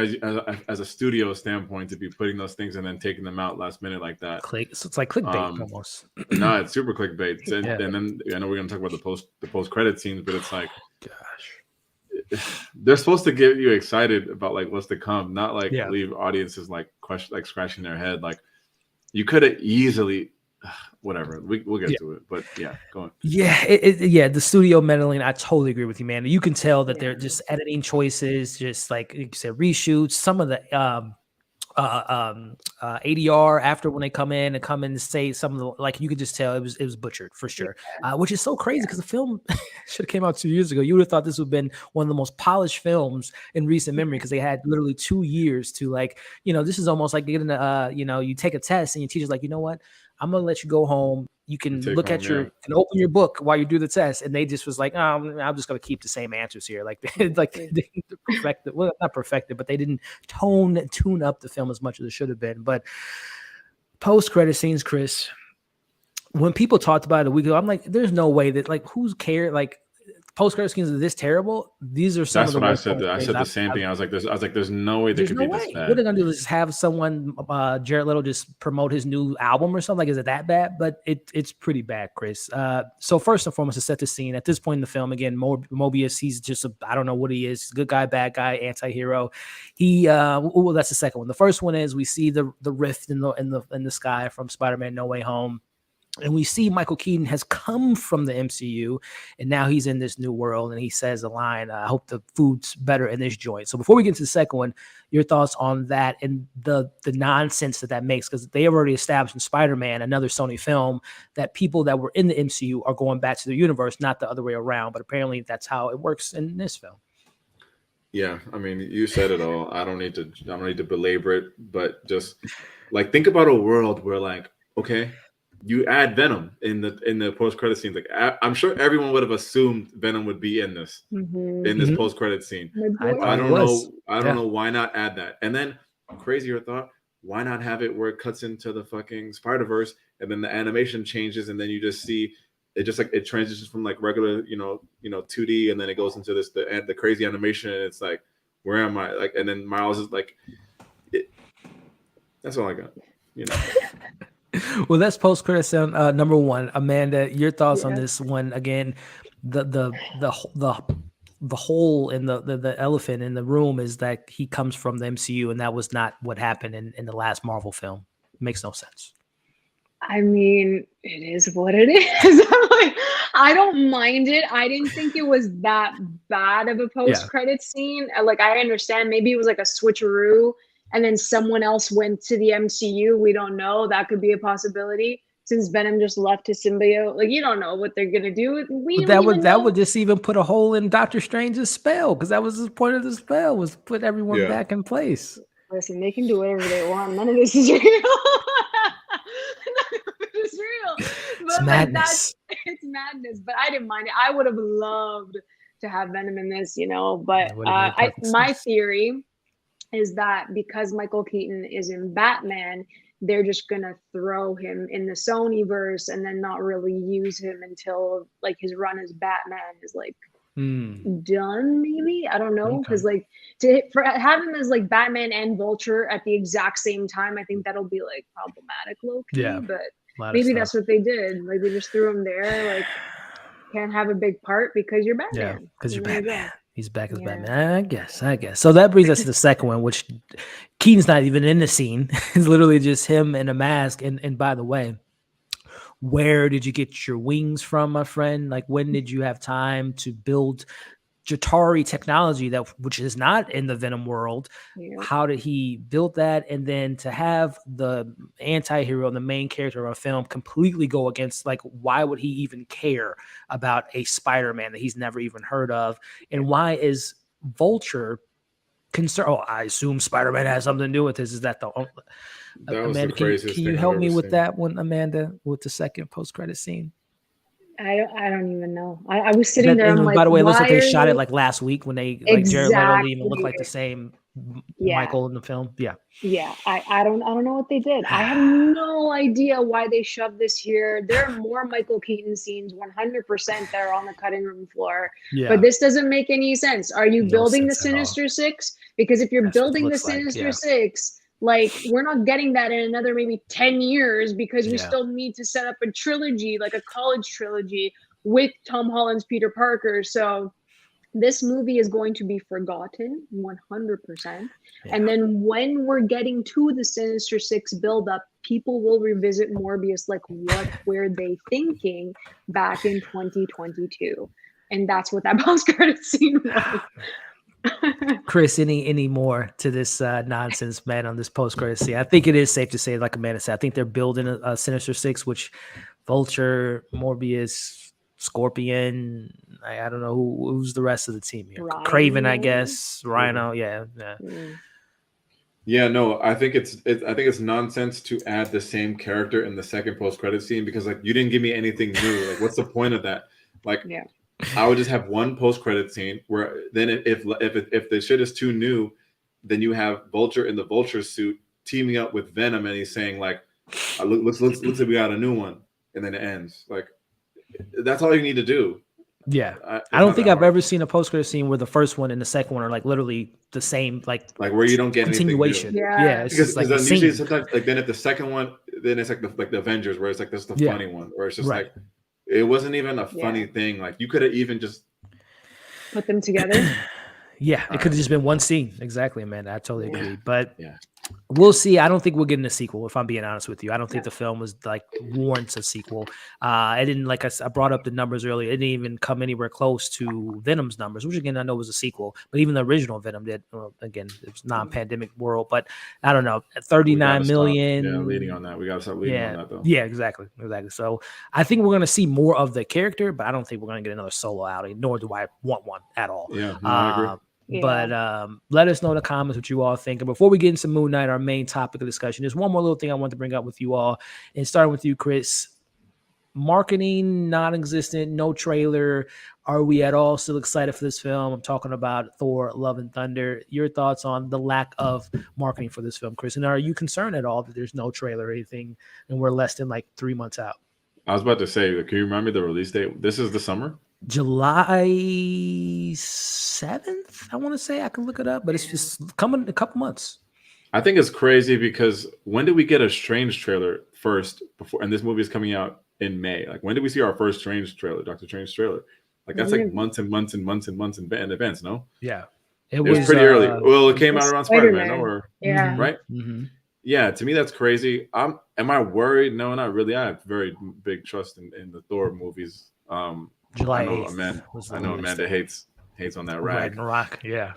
as a studio standpoint to be putting those things and then taking them out last minute like that. So it's like clickbait almost. No, it's super clickbait. And then I know we're gonna talk about the post credit scenes, but it's like, gosh, they're supposed to get you excited about like what's to come, not like leave audiences like scratching their head. Like, you could have easily. Whatever, we'll get to it, but go on. The studio meddling, I totally agree with you, man. You can tell that they're just editing choices, just like you said, reshoots. Some of the ADR after when they come in and say some of the, like, you could just tell it was butchered for sure, which is so crazy because the film should have came out 2 years ago. You would have thought this would have been one of the most polished films in recent memory because they had literally 2 years to, like, you know, this is almost like getting you take a test and your teacher's like, you know what, I'm gonna let you go home. You can look at and open your book while you do the test. And they just was like, oh, I'm just gonna keep the same answers here. Like, they didn't perfect it. Well, not perfected, but they didn't tune up the film as much as it should have been. But post-credit scenes, Chris, when people talked about it a week ago, I'm like, there's no way that, like, who's cared? Like, post-credit scenes are this terrible? These are some That's of the what I said. I said the same thing. I was like, there's no way they could be this bad. What they're gonna do is just have someone, Jared Leto, just promote his new album or something. Like, is it that bad? But it's pretty bad, Chris. So first and foremost, to set the scene, at this point in the film, again, Mobius, he's just I don't know what he is. Good guy, bad guy, anti-hero. He well, that's the second one. The first one is we see the rift in the sky from Spider-Man No Way Home. And we see Michael Keaton has come from the MCU, and now he's in this new world, and he says a line, I hope the food's better in this joint. So before we get to the second one, your thoughts on that and the nonsense that makes, because they have already established in Spider-Man, another Sony film, that people that were in the MCU are going back to their universe, not the other way around. But apparently that's how it works in this film. Yeah, I mean, you said it all. I don't need to belabor it, but just like, think about a world where, like, okay, you add Venom in the post credit scene. Like, I'm sure everyone would have assumed Venom would be in this post credit scene. I don't know why not add that. And then, crazier thought, why not have it where it cuts into the fucking Spider-Verse and then the animation changes and then you just see it, just like it transitions from like regular 2D and then it goes into the crazy animation and it's like, where am I? Like, and then Miles is like, that's all I got. Well, that's post-credit sound number one. Amanda, your thoughts on this one? Again, the hole in the elephant in the room is that he comes from the MCU, and that was not what happened in the last Marvel film. It makes no sense. I mean, it is what it is. I'm like, I don't mind it. I didn't think it was that bad of a post-credit scene. Like, I understand maybe it was like a switcheroo and then someone else went to the MCU. We don't know. That could be a possibility since Venom just left his symbiote. Like, you don't know what they're gonna do. That would just even put a hole in Doctor Strange's spell, because that was the point of the spell, was put everyone back in place. Listen, they can do whatever they want. None of this is real. None of it is real. It's madness. It's madness. But I didn't mind it. I would have loved to have Venom in this, But my theory is that because Michael Keaton is in Batman, they're just gonna throw him in the Sonyverse and then not really use him until like his run as Batman is like done. Maybe, I don't know, because like to have him as like Batman and Vulture at the exact same time, I think that'll be like problematic, low-key. Yeah, but maybe that's what they did. Like, they just threw him there. Like, can't have a big part because you're Batman. Yeah, because you're Batman. He's back as Batman. I guess. So that brings us to the second one, which Keaton's not even in the scene. It's literally just him in a mask. And by the way, where did you get your wings from, my friend? Like, when did you have time to build Jatari technology which is not in the Venom world. Yeah. How did he build that? And then to have the anti-hero, the main character of a film, completely go against, like, why would he even care about a Spider-Man that he's never even heard of? And why is Vulture concerned? Oh, I assume Spider-Man has something to do with this. Is that the that was Amanda, the craziest can you thing help I've me ever with seen. that one, Amanda, with the second post-credit scene? I don't even know. I was sitting there. I'm like, by the way, it looks like they why shot are it like last week when they like Jared Leto didn't even look Exactly. like the same Yeah. Michael in the film. Yeah. Yeah, I don't know what they did. I have no idea why they shoved this here. There are more Michael Keaton scenes, 100% that are on the cutting room floor. Yeah. But this doesn't make any sense. Are you No building the sense at all. Sinister Six? Because if you're That's what it building the looks like, Sinister yeah. Six, like, we're not getting that in another maybe 10 years because we Yeah. still need to set up a trilogy, like a college trilogy with Tom Holland's Peter Parker. So this movie is going to be forgotten 100%. Yeah. And then when we're getting to the Sinister Six buildup, people will revisit Morbius like, what were they thinking back in 2022? And that's what that post-credit scene was. Chris, any more to this nonsense, man, on this post-credit scene? I think it is safe to say, like Amanda said, I think they're building a Sinister Six, which Vulture, Morbius, Scorpion, I don't know who's the rest of the team here. Rhino. Craven, I guess. Rhino, yeah. Yeah, no, I think it's nonsense to add the same character in the second post-credit scene, because, like, you didn't give me anything new. Like, what's the point of that? Like, Yeah. I would just have one post-credit scene where then if the shit is too new, then you have Vulture in the Vulture suit teaming up with Venom, and he's saying, like, looks like we got a new one, and then it ends. Like, that's all you need to do. Yeah, I don't think I've ever seen a post-credit scene where the first one and the second one are like literally the same, like where you don't get continuation. Anything new. Yeah, it's because like then usually sometimes, like, then if the second one, then it's like the Avengers, where it's like this is the funny one, where it's just like it wasn't even a funny thing. Like, you could have even just put them together. Yeah, it could have just been one scene. Exactly, Amanda. I totally agree. But we'll see. I don't think we're getting a sequel, if I'm being honest with you. I don't think the film was like warrants a sequel. I didn't, like I brought up the numbers earlier. It didn't even come anywhere close to Venom's numbers, which again I know was a sequel. But even the original Venom did. Well, again, it was non-pandemic world. But I don't know, 39 million. Yeah, leading on that. We got to start leading on that, though. Yeah, exactly. So I think we're going to see more of the character, but I don't think we're going to get another solo outing. Nor do I want one at all. Yeah, no, I agree. But let us know in the comments what you all think. And before we get into Moon Knight, our main topic of discussion, there's one more little thing I want to bring up with you all. And starting with you, Chris. Marketing, non-existent, no trailer. Are we at all still excited for this film? I'm talking about Thor, Love and Thunder. Your thoughts on the lack of marketing for this film, Chris? And are you concerned at all that there's no trailer or anything and we're less than like 3 months out? I was about to say, can you remind me the release date? This is the summer? July 7th, I want to say. I can look it up, but it's just coming in a couple months. I think it's crazy because when did we get a Strange trailer first before? And this movie is coming out in May. Like, when did we see our first Strange trailer, Doctor Strange trailer? Like, that's like months and months and months and months in advance, no? Yeah. It was pretty early. Well, it came out around Spider-Man, no? Or, yeah. Right? Mm-hmm. Yeah, to me, that's crazy. Am I worried? No, not really. I have very big trust in the Thor movies. July 8th. I know Amanda hates on that rag. Rock, yeah.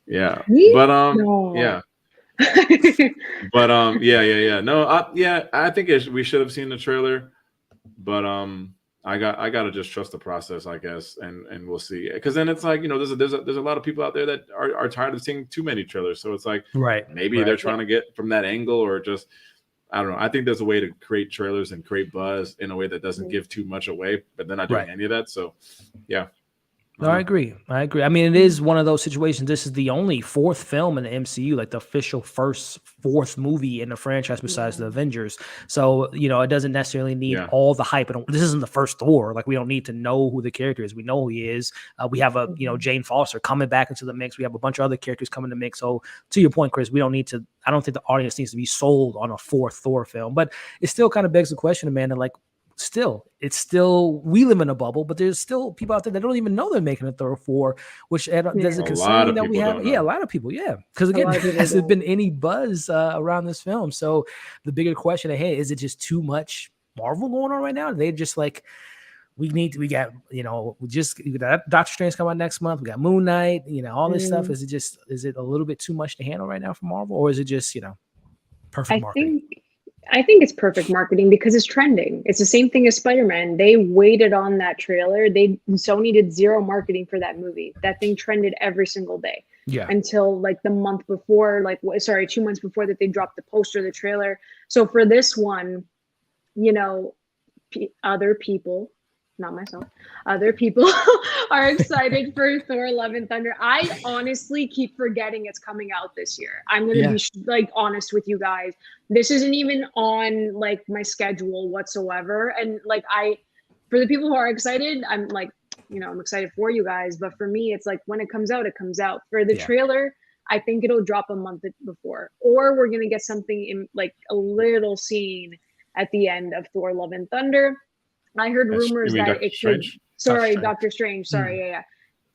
Yeah. Me? But no. yeah. But No, I think we should have seen the trailer. But I got to just trust the process, I guess, and we'll see. Because then it's like, there's a lot of people out there that are tired of seeing too many trailers. So it's like, maybe they're trying to get from that angle, or just, I don't know. I think there's a way to create trailers and create buzz in a way that doesn't give too much away, but they're not doing any of that. So, yeah. No, I agree. I mean, it is one of those situations. This is the only fourth film in the MCU, like the official fourth movie in the franchise besides the Avengers. So, it doesn't necessarily need all the hype. This isn't the first Thor. Like, we don't need to know who the character is. We know who he is. We have Jane Foster coming back into the mix. We have a bunch of other characters coming to the mix. So, to your point, Chris, we don't need to. I don't think the audience needs to be sold on a fourth Thor film. But it still kind of begs the question, Amanda, like, we live in a bubble, but there's still people out there that don't even know they're making a Thor 4, which there's a concern that we have. Yeah, a lot of people. Yeah. Because again, has there been any buzz around this film? So the bigger question ahead, is it just too much Marvel going on right now? Are they just like we got, we got Doctor Strange coming out next month. We got Moon Knight, all this stuff. Is it a little bit too much to handle right now for Marvel, or is it just, perfect marketing? I think it's perfect marketing because it's trending. It's the same thing as Spider-Man. They waited on that trailer. Sony did zero marketing for that movie. That thing trended every single day. Yeah. Until like the month before, 2 months before that they dropped the poster, the trailer. So for this one, other people, not myself, other people are excited for Thor: Love and Thunder. I honestly keep forgetting it's coming out this year. I'm going to be honest with you guys. This isn't even on like my schedule whatsoever. And for the people who are excited, I'm like, I'm excited for you guys. But for me, it's like when it comes out, it comes out. For the trailer, I think it'll drop a month before, or we're going to get something in like a little scene at the end of Thor: Love and Thunder. I heard rumors that it could. Sorry, Doctor Strange. Sorry,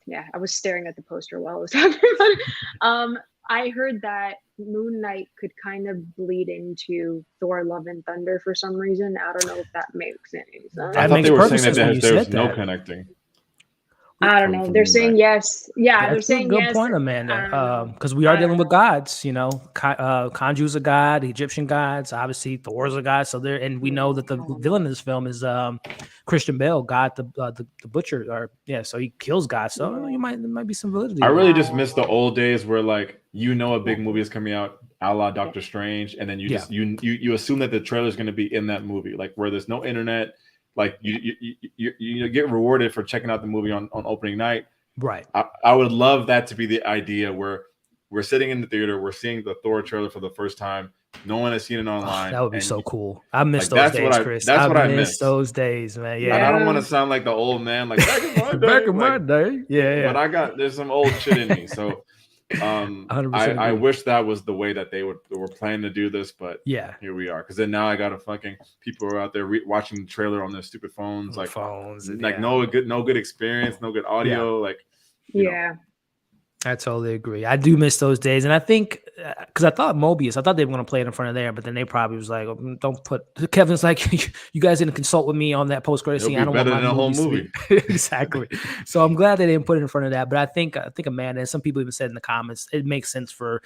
yeah. I was staring at the poster while I was talking about it. I heard that Moon Knight could kind of bleed into Thor: Love and Thunder for some reason. I don't know if that makes any sense. I thought they were saying that there's no connecting. I don't know. They're saying yes. Yeah, they're saying yes. Good point, Amanda. Because we are dealing with gods. Khonshu's a god, the Egyptian gods. Obviously, Thor's a god. So and we know that the villain in this film is Christian Bale, God the Butcher. So he kills God. So there might be some validity. I really just miss the old days where a big movie is coming out, a la Doctor Strange, and then you assume that the trailer is going to be in that movie, like where there's no internet. Like you get rewarded for checking out the movie on opening night. Right. I would love that to be the idea where we're sitting in the theater, we're seeing the Thor trailer for the first time. No one has seen it online. That would be so cool. I miss those days, Chris. That's what I miss. Those days, man. Yeah. And I don't want to sound like the old man, like back in my day. Yeah. But there's some old shit in me. So I wish that was the way that they were planning to do this, but here we are. Because then now I got people are out there watching the trailer on their stupid phones, no good experience, no good audio, I totally agree. I do miss those days, and I think because I thought they were going to play it in front of there, but then they probably was like, "Don't put." Kevin's like, "You guys didn't consult with me on that post-credit scene. I don't want my whole movie." Exactly. So I'm glad they didn't put it in front of that. But I think Amanda and some people even said in the comments it makes sense for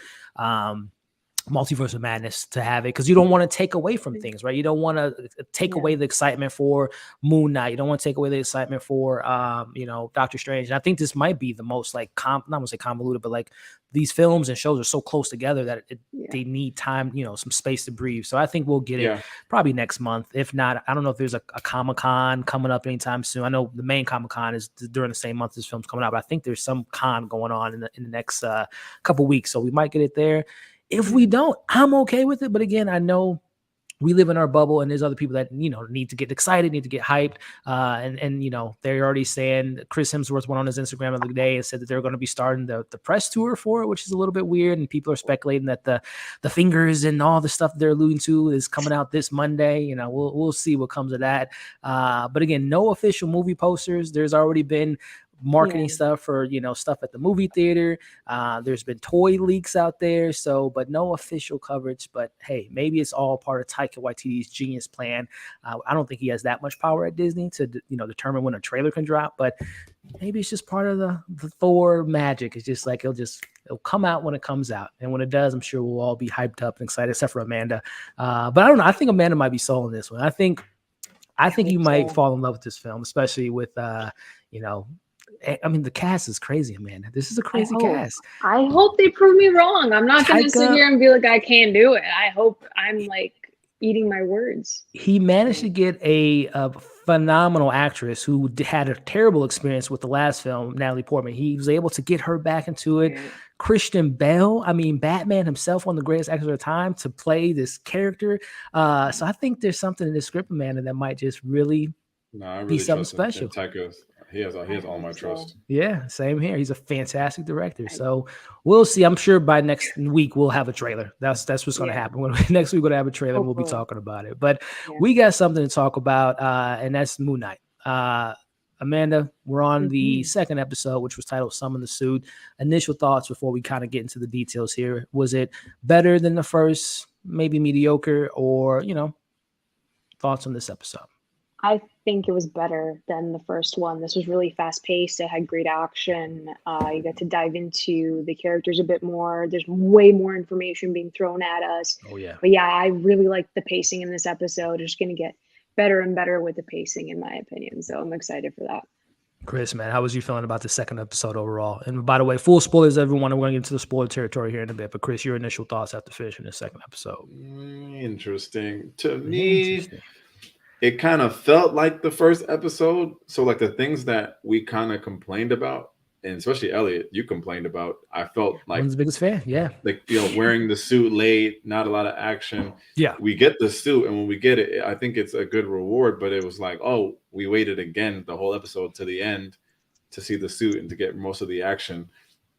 Multiverse of Madness to have it because you don't want to take away from things, right? You don't want to take away the excitement for Moon Knight. You don't want to take away the excitement for Doctor Strange. And I think this might be the most not gonna say convoluted, but these films and shows are so close together that they need time, some space to breathe. So I think we'll get it probably next month. If not, I don't know if there's a Comic-Con coming up anytime soon. I know the main Comic-Con is during the same month this film's coming out, but I think there's some con going on in the next couple weeks. So we might get it there. If we don't, I'm okay with it. But again, I know we live in our bubble and there's other people that, need to get excited, need to get hyped. And they're already saying Chris Hemsworth went on his Instagram the other day and said that they're going to be starting the press tour for it, which is a little bit weird. And people are speculating that the fingers and all the stuff they're alluding to is coming out this Monday. We'll see what comes of that. But again, no official movie posters. There's already been marketing stuff for stuff at the movie theater. There's been toy leaks out there, but no official coverage. But hey, maybe it's all part of Taika Waititi's genius plan. I don't think he has that much power at Disney to determine when a trailer can drop, but maybe it's just part of the Thor magic. It's just like it'll come out when it comes out, and when it does, I'm sure we'll all be hyped up and excited, except for Amanda. But I don't know. I think Amanda might be sold on this one. I think you might fall in love with this film, especially with I mean, the cast is crazy, Amanda. This is a crazy cast. I hope they prove me wrong. I'm not going to sit here and be like, I can't do it. I hope I'm eating my words. He managed to get a phenomenal actress who had a terrible experience with the last film, Natalie Portman. He was able to get her back into it. Yeah. Christian Bale, Batman himself, one of the greatest actors of the time, to play this character. So I think there's something in this script, Amanda, that might just really be something special. He has all my trust. Yeah, same here. He's a fantastic director. So we'll see. I'm sure by next week we'll have a trailer. That's what's going to happen. Next week we're going to have a trailer. We'll be talking about it. But we got something to talk about, and that's Moon Knight. Amanda, we're on the second episode, which was titled Summon the Suit. Initial thoughts before we kind of get into the details here. Was it better than the first, maybe mediocre, or, thoughts on this episode? I think it was better than the first one. This was really fast paced. It had great action. You got to dive into the characters a bit more. There's way more information being thrown at us. Oh yeah. But yeah, I really like the pacing in this episode. It's going to get better and better with the pacing, in my opinion. So I'm excited for that. Chris, man, how was you feeling about the second episode overall? And by the way, full spoilers, everyone. We're going to get into the spoiler territory here in a bit. But Chris, your initial thoughts after finishing the second episode? Interesting. To me, it kind of felt like the first episode. So like the things that we kind of complained about, and especially Elliot, you complained about, I felt like I'm the biggest fan. Yeah. Like, wearing the suit late, not a lot of action. Yeah. We get the suit, and when we get it, I think it's a good reward, but it was like, oh, we waited again the whole episode to the end to see the suit and to get most of the action.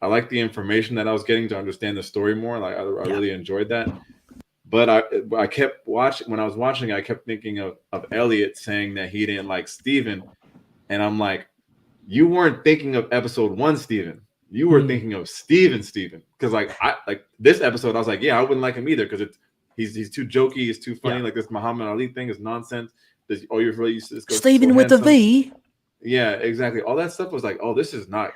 I like the information that I was getting to understand the story more. Like I really enjoyed that. But I kept watching, when I was watching, I kept thinking of Elliot saying that he didn't like Steven. And I'm like, you weren't thinking of episode 1, Steven. You were thinking of Steven. Because like this episode, I was like, yeah, I wouldn't like him either because he's too jokey, he's too funny. Like this Muhammad Ali thing is nonsense. Oh, you're really used to this. Steven with a V. Yeah, exactly. All that stuff was like, oh, this is not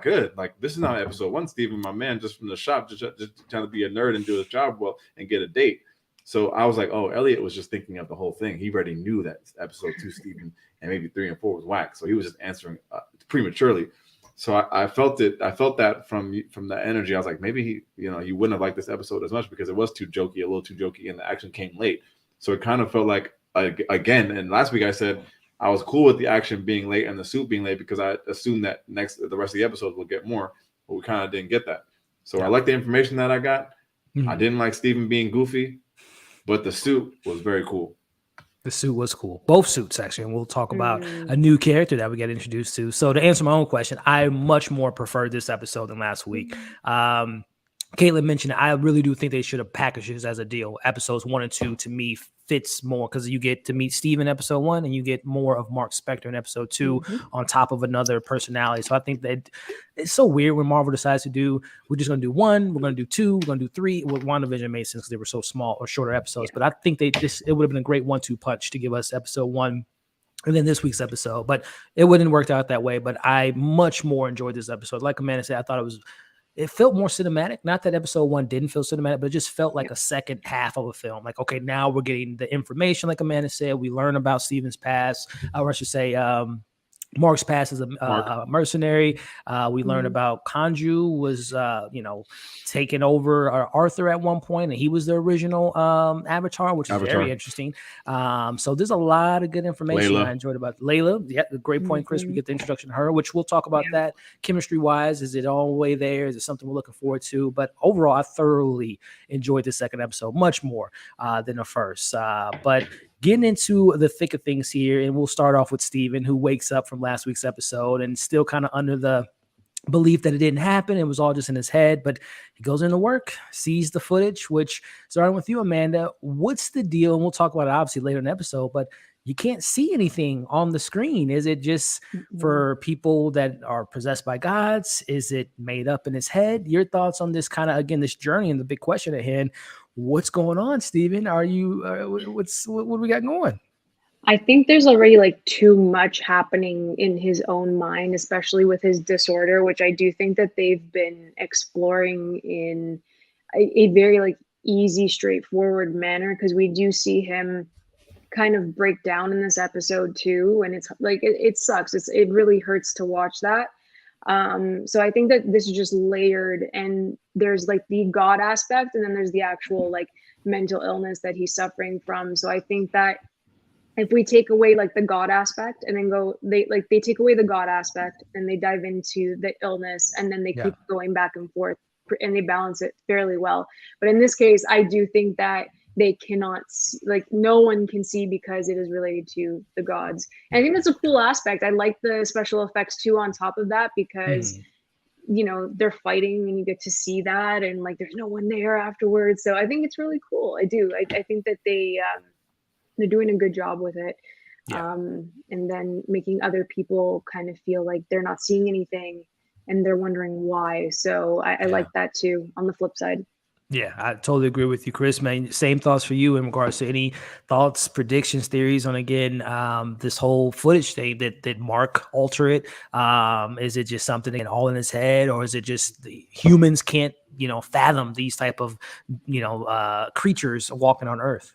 good. Like this is not episode 1, Steven, my man, just from the shop, just trying to be a nerd and do his job well and get a date. So I was like, oh, Elliot was just thinking of the whole thing. He already knew that episode 2, Steven, and maybe 3 and 4 was whack. So he was just answering prematurely. So I felt it. I felt that from the energy. I was like, maybe he wouldn't have liked this episode as much because it was too jokey, a little too jokey, and the action came late. So it kind of felt like, again, and last week I said I was cool with the action being late and the suit being late because I assumed that the rest of the episodes will get more, but we kind of didn't get that. So I like the information that I got. I didn't like Steven being goofy, but the suit was very cool. The suit was cool. Both suits, actually. And we'll talk about a new character that we get introduced to. So to answer my own question, I much more preferred this episode than last week. Caitlin mentioned it. I really do think they should have packaged this as a deal. Episodes 1 and 2 to me fits more because you get to meet Steve in episode 1 and you get more of Mark Spector in episode 2 on top of another personality. So I think that it's so weird when Marvel decides to do, we're just going to do 1, we're going to do 2, we're going to do 3. Well, WandaVision made sense because they were so small or shorter episodes. But I think it would have been a great 1-2 punch to give us episode 1 and then this week's episode. But it wouldn't work out that way. But I much more enjoyed this episode. Like Amanda said, I thought it felt more cinematic. Not that episode 1 didn't feel cinematic, but it just felt like a second half of a film. Like, okay, now we're getting the information, like Amanda said. We learn about Steven's past, or I should say, Mark's past as a mercenary. We learned about Kanju was, taking over Arthur at one point, and he was the original Avatar, which is very interesting. So there's a lot of good information I enjoyed about Layla. Yeah, great point, Chris. We get the introduction to her, which we'll talk about that chemistry-wise. Is it all the way there? Is it something we're looking forward to? But overall, I thoroughly enjoyed the second episode, much more than the first. But getting into the thick of things here, and we'll start off with Steven, who wakes up from last week's episode and still kind of under the belief that it didn't happen. It was all just in his head, but he goes into work, sees the footage, which, starting with you, Amanda, what's the deal? And we'll talk about it obviously later in the episode, but you can't see anything on the screen. Is it just for people that are possessed by gods? Is it made up in his head? Your thoughts on this kind of, again, this journey and the big question at hand. What's going on, Steven? Are you, what do we got going? I think there's already like too much happening in his own mind, especially with his disorder, which I do think that they've been exploring in a very like easy, straightforward manner, because we do see him kind of break down in this episode too, and it's like it sucks. It really hurts to watch that. So I think that this is just layered, and there's like the God aspect, and then there's the actual like mental illness that he's suffering from. So I think that if we take away like the God aspect and then they take away the God aspect and they dive into the illness, and then they keep going back and forth and they balance it fairly well. But in this case, I do think that they cannot see, like no one can see, because it is related to the gods. And I think that's a cool aspect. I like the special effects too on top of that, because they're fighting and you get to see that, and like there's no one there afterwards. So I think it's really cool. I do. I think that they're doing a good job with it. And then making other people kind of feel like they're not seeing anything and they're wondering why. So I like that too, on the flip side. Yeah, I totally agree with you, Chris, man. Same thoughts for you in regards to any thoughts, predictions, theories on, again, this whole footage thing. That Mark alter it? Is it just something again all in his head, or is it just the humans can't, fathom these type of, creatures walking on Earth?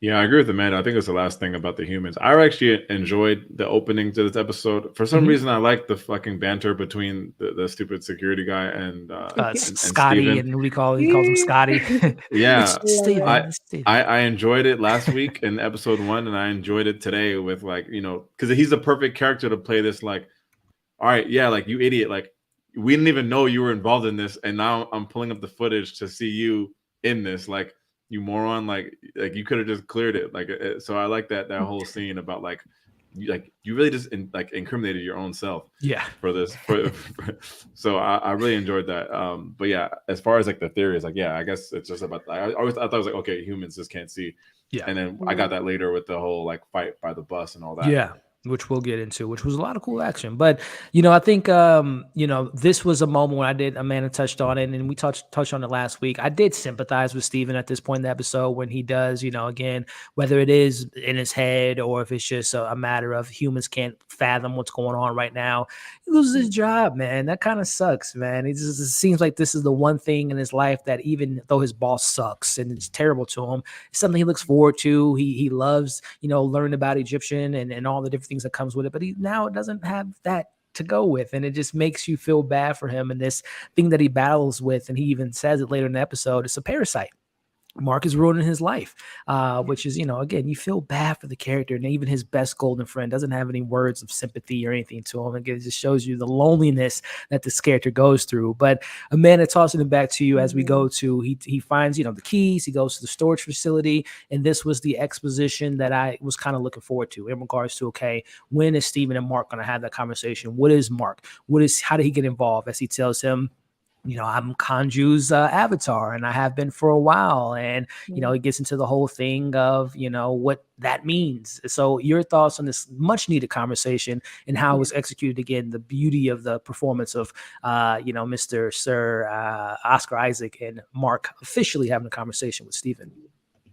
Yeah, I agree with Amanda. I think it's the last thing about the humans. I actually enjoyed the opening to this episode. For some reason, I like the fucking banter between the stupid security guy and Scotty, Steven. and what do you call it? He calls him Scotty. Yeah, Steven. I enjoyed it last week in episode 1, and I enjoyed it today with, like, because he's the perfect character to play this, like, all right, yeah, like, you idiot, like, we didn't even know you were involved in this, and now I'm pulling up the footage to see you in this, like, you moron, like you could have just cleared it, like, so I like that whole scene about, like, you really just incriminated your own self, for this, so I really enjoyed that. But yeah, as far as like the theories, like, yeah, I guess it's just about, I thought it was like, okay, humans just can't see, and then I got that later with the whole like fight by the bus and all that. Which we'll get into, which was a lot of cool action. But, I think, this was a moment when Amanda touched on it, and we touched on it last week. I did sympathize with Steven at this point in the episode when he does, again, whether it is in his head or if it's just a matter of humans can't fathom what's going on right now. He loses his job, man. That kind of sucks, man. It seems like this is the one thing in his life that, even though his boss sucks and it's terrible to him, it's something he looks forward to. He loves, learning about Egyptian and all the different things that comes with it, but he now doesn't have that to go with, and it just makes you feel bad for him. And this thing that he battles with, and he even says it later in the episode, it's a parasite. Mark is ruining his life, which is, again, you feel bad for the character, and even his best golden friend doesn't have any words of sympathy or anything to him. Again, it just shows you the loneliness that this character goes through. But Amanda, tossing it back to you as we go to, he finds, the keys, he goes to the storage facility, and this was the exposition that I was kind of looking forward to in regards to, okay, when is Steven and Mark going to have that conversation? What is Mark? How did he get involved? As he tells him, I'm Kanju's avatar, and I have been for a while. And, he gets into the whole thing of, what that means. So your thoughts on this much needed conversation and how it was executed, again, the beauty of the performance of, Mr. Sir Oscar Isaac and Mark officially having a conversation with Steven.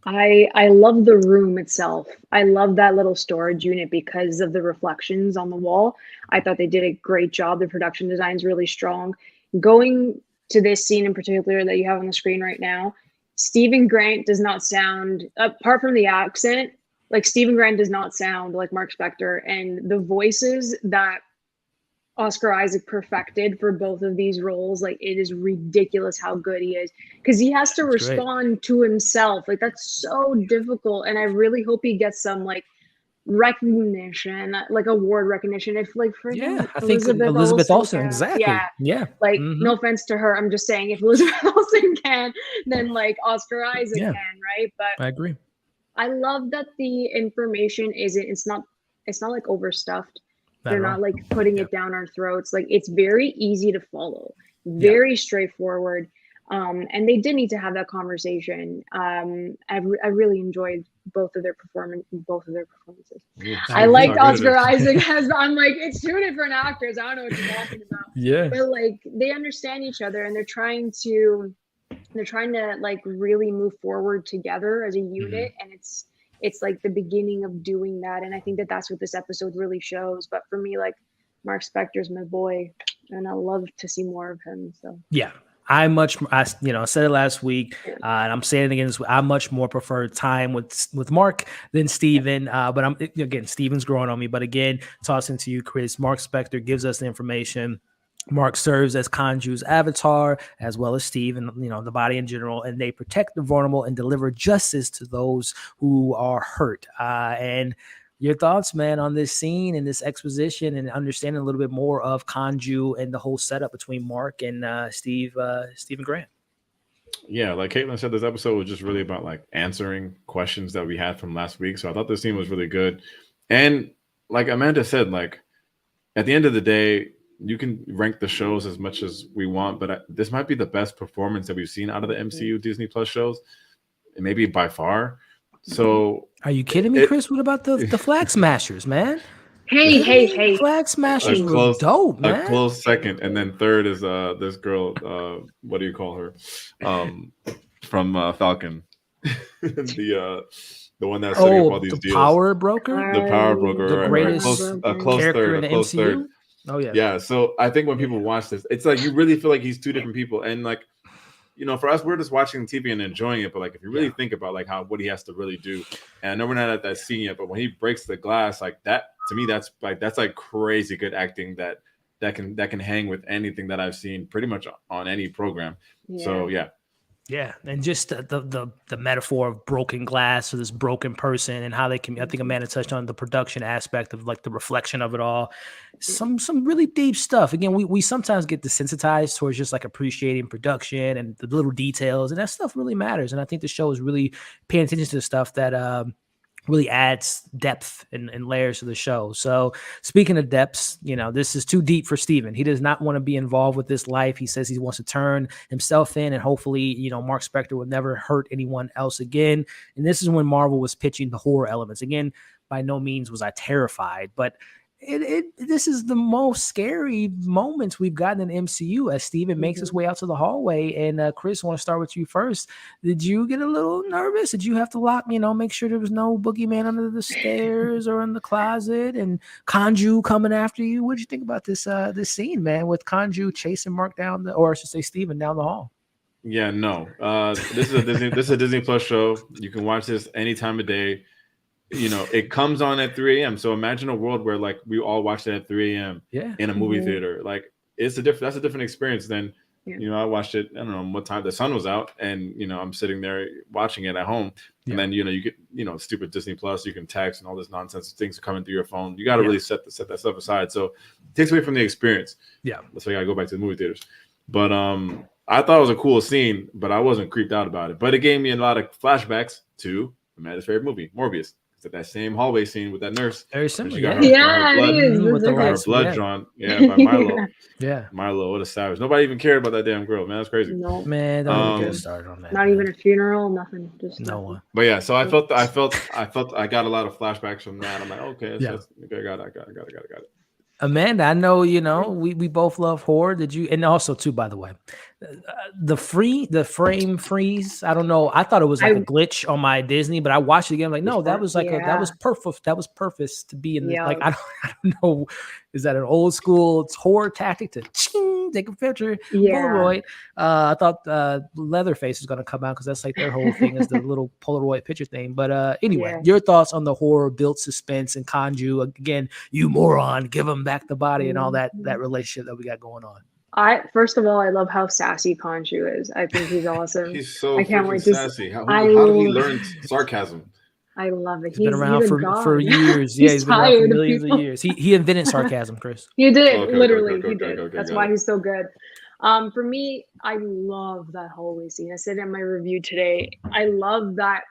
I love the room itself. I love that little storage unit because of the reflections on the wall. I thought they did a great job. The production design is really strong. Going to this scene in particular that you have on the screen right now, Stephen Grant does not sound, apart from the accent, like Stephen Grant does not sound like Mark Spector, and the voices that Oscar Isaac perfected for both of these roles, like, it is ridiculous how good he is, because he has to respond to himself. Like, that's so difficult, and I really hope he gets some like recognition, like award recognition, if like for I think Elizabeth Olsen exactly. Like, no offense to her, I'm just saying, if Elizabeth Olsen can, then like Oscar Isaac can, right? But I agree. I love that the information it's not like overstuffed. They're not like putting it down our throats. Like, it's very easy to follow, very straightforward. And they did need to have that conversation. I really enjoyed both of their performances. I liked Oscar Isaac as, I'm like, it's 2 different actors. I don't know what you're talking about. But like, they understand each other, and they're trying to like really move forward together as a unit. And it's like the beginning of doing that. And I think that that's what this episode really shows. But for me, like, Mark Spector's my boy, and I love to see more of him. So I said it last week, and I'm saying it again this week. I much more prefer time with Mark than Steven. But Steven's growing on me. But again, tossing to you, Chris, Mark Spector gives us the information. Mark serves as Kanju's avatar, as well as Steve and, the body in general, and they protect the vulnerable and deliver justice to those who are hurt. And your thoughts, man, on this scene and this exposition and understanding a little bit more of Kanju and the whole setup between Mark and Stephen Grant. Yeah, like Caitlin said, this episode was just really about like answering questions that we had from last week. So I thought this scene was really good. And like Amanda said, like, at the end of the day, you can rank the shows as much as we want, but this might be the best performance that we've seen out of the MCU Disney Plus shows, and maybe by far. So, are you kidding me, Chris? What about the Flag Smashers, man? Hey. Flag smashers were dope, man. A close second, and then third is this girl. What do you call her? From Falcon, the one that's setting up all these deals. Power broker. The power broker, the right, greatest a close character third, in the a close MCU. third. Oh yeah. Yeah. So I think when people watch this, it's like you really feel like he's two different people, and like, you know, for us, we're just watching TV and enjoying it. But like, if you really think about like what he has to really do, and I know we're not at that scene yet, but when he breaks the glass, like that, to me, that's like crazy good acting that can hang with anything that I've seen pretty much on any program. Yeah. So yeah, and just the metaphor of broken glass or this broken person and how they can. I think Amanda touched on the production aspect of like the reflection of it all. Some really deep stuff. Again, we sometimes get desensitized towards just like appreciating production and the little details, and that stuff really matters. And I think the show is really paying attention to the stuff that really adds depth and layers to the show. So speaking of depths, you know, this is too deep for Steven. He does not want to be involved with this life. He says he wants to turn himself in, and hopefully, you know, Mark Spector will never hurt anyone else again. And this is when Marvel was pitching the horror elements. Again, by no means was I terrified, but this is the most scary moments we've gotten in MCU as Steven makes his way out to the hallway. And Chris, I want to start with you first. Did you get a little nervous? Did you have to make sure there was no boogeyman under the stairs or in the closet, and Kanju coming after you? What did you think about this scene, man, with Kanju chasing Mark down or I should say Steven down the hall? Yeah, no. This is a Disney Plus show. You can watch this any time of day. You know, it comes on at 3 a.m. So imagine a world where like we all watched it at 3 a.m. In a movie theater. Like that's a different experience than you know, I watched it, I don't know what time the sun was out, and you know, I'm sitting there watching it at home. And then, you know, you get, you know, stupid Disney Plus, you can text and all this nonsense, things are coming through your phone. You gotta really set that stuff aside. So it takes away from the experience. Yeah. That's why you gotta go back to the movie theaters. But I thought it was a cool scene, but I wasn't creeped out about it. But it gave me a lot of flashbacks to Amanda's favorite movie, Morbius. It's that same hallway scene with that nurse. Very similar. With her blood drawn. Yeah, by Milo. Milo, what a savage. Nobody even cared about that damn girl, man. That's crazy. No. Man, don't get started on that. Not even a funeral, nothing. Just no one. But yeah, so I felt I got a lot of flashbacks from that. I'm like, okay, I got it. Amanda, I know, you know, we both love horror. Did you? And also too, by the way, the frame freeze. I don't know. I thought it was like a glitch on my Disney, but I watched it again. I'm like, no, that was like that was perfect. That was purpose to be in this. Like, I don't know. Is that an old school horror tactic to take a picture? Polaroid. I thought Leatherface was going to come out because that's like their whole thing is the little Polaroid picture thing. But anyway, your thoughts on the horror built suspense and Kanju again? You moron, give him back the body and all that relationship that we got going on. First of all, I love how sassy Kanju is. I think he's awesome. He's so sassy. How did he learn sarcasm? I love it. He's been around for years. Yeah, he's been around for millions of years. He invented sarcasm, Chris. He did, literally. He did. That's why he's so good. For me, I love that hallway scene. I said in my review today, I love that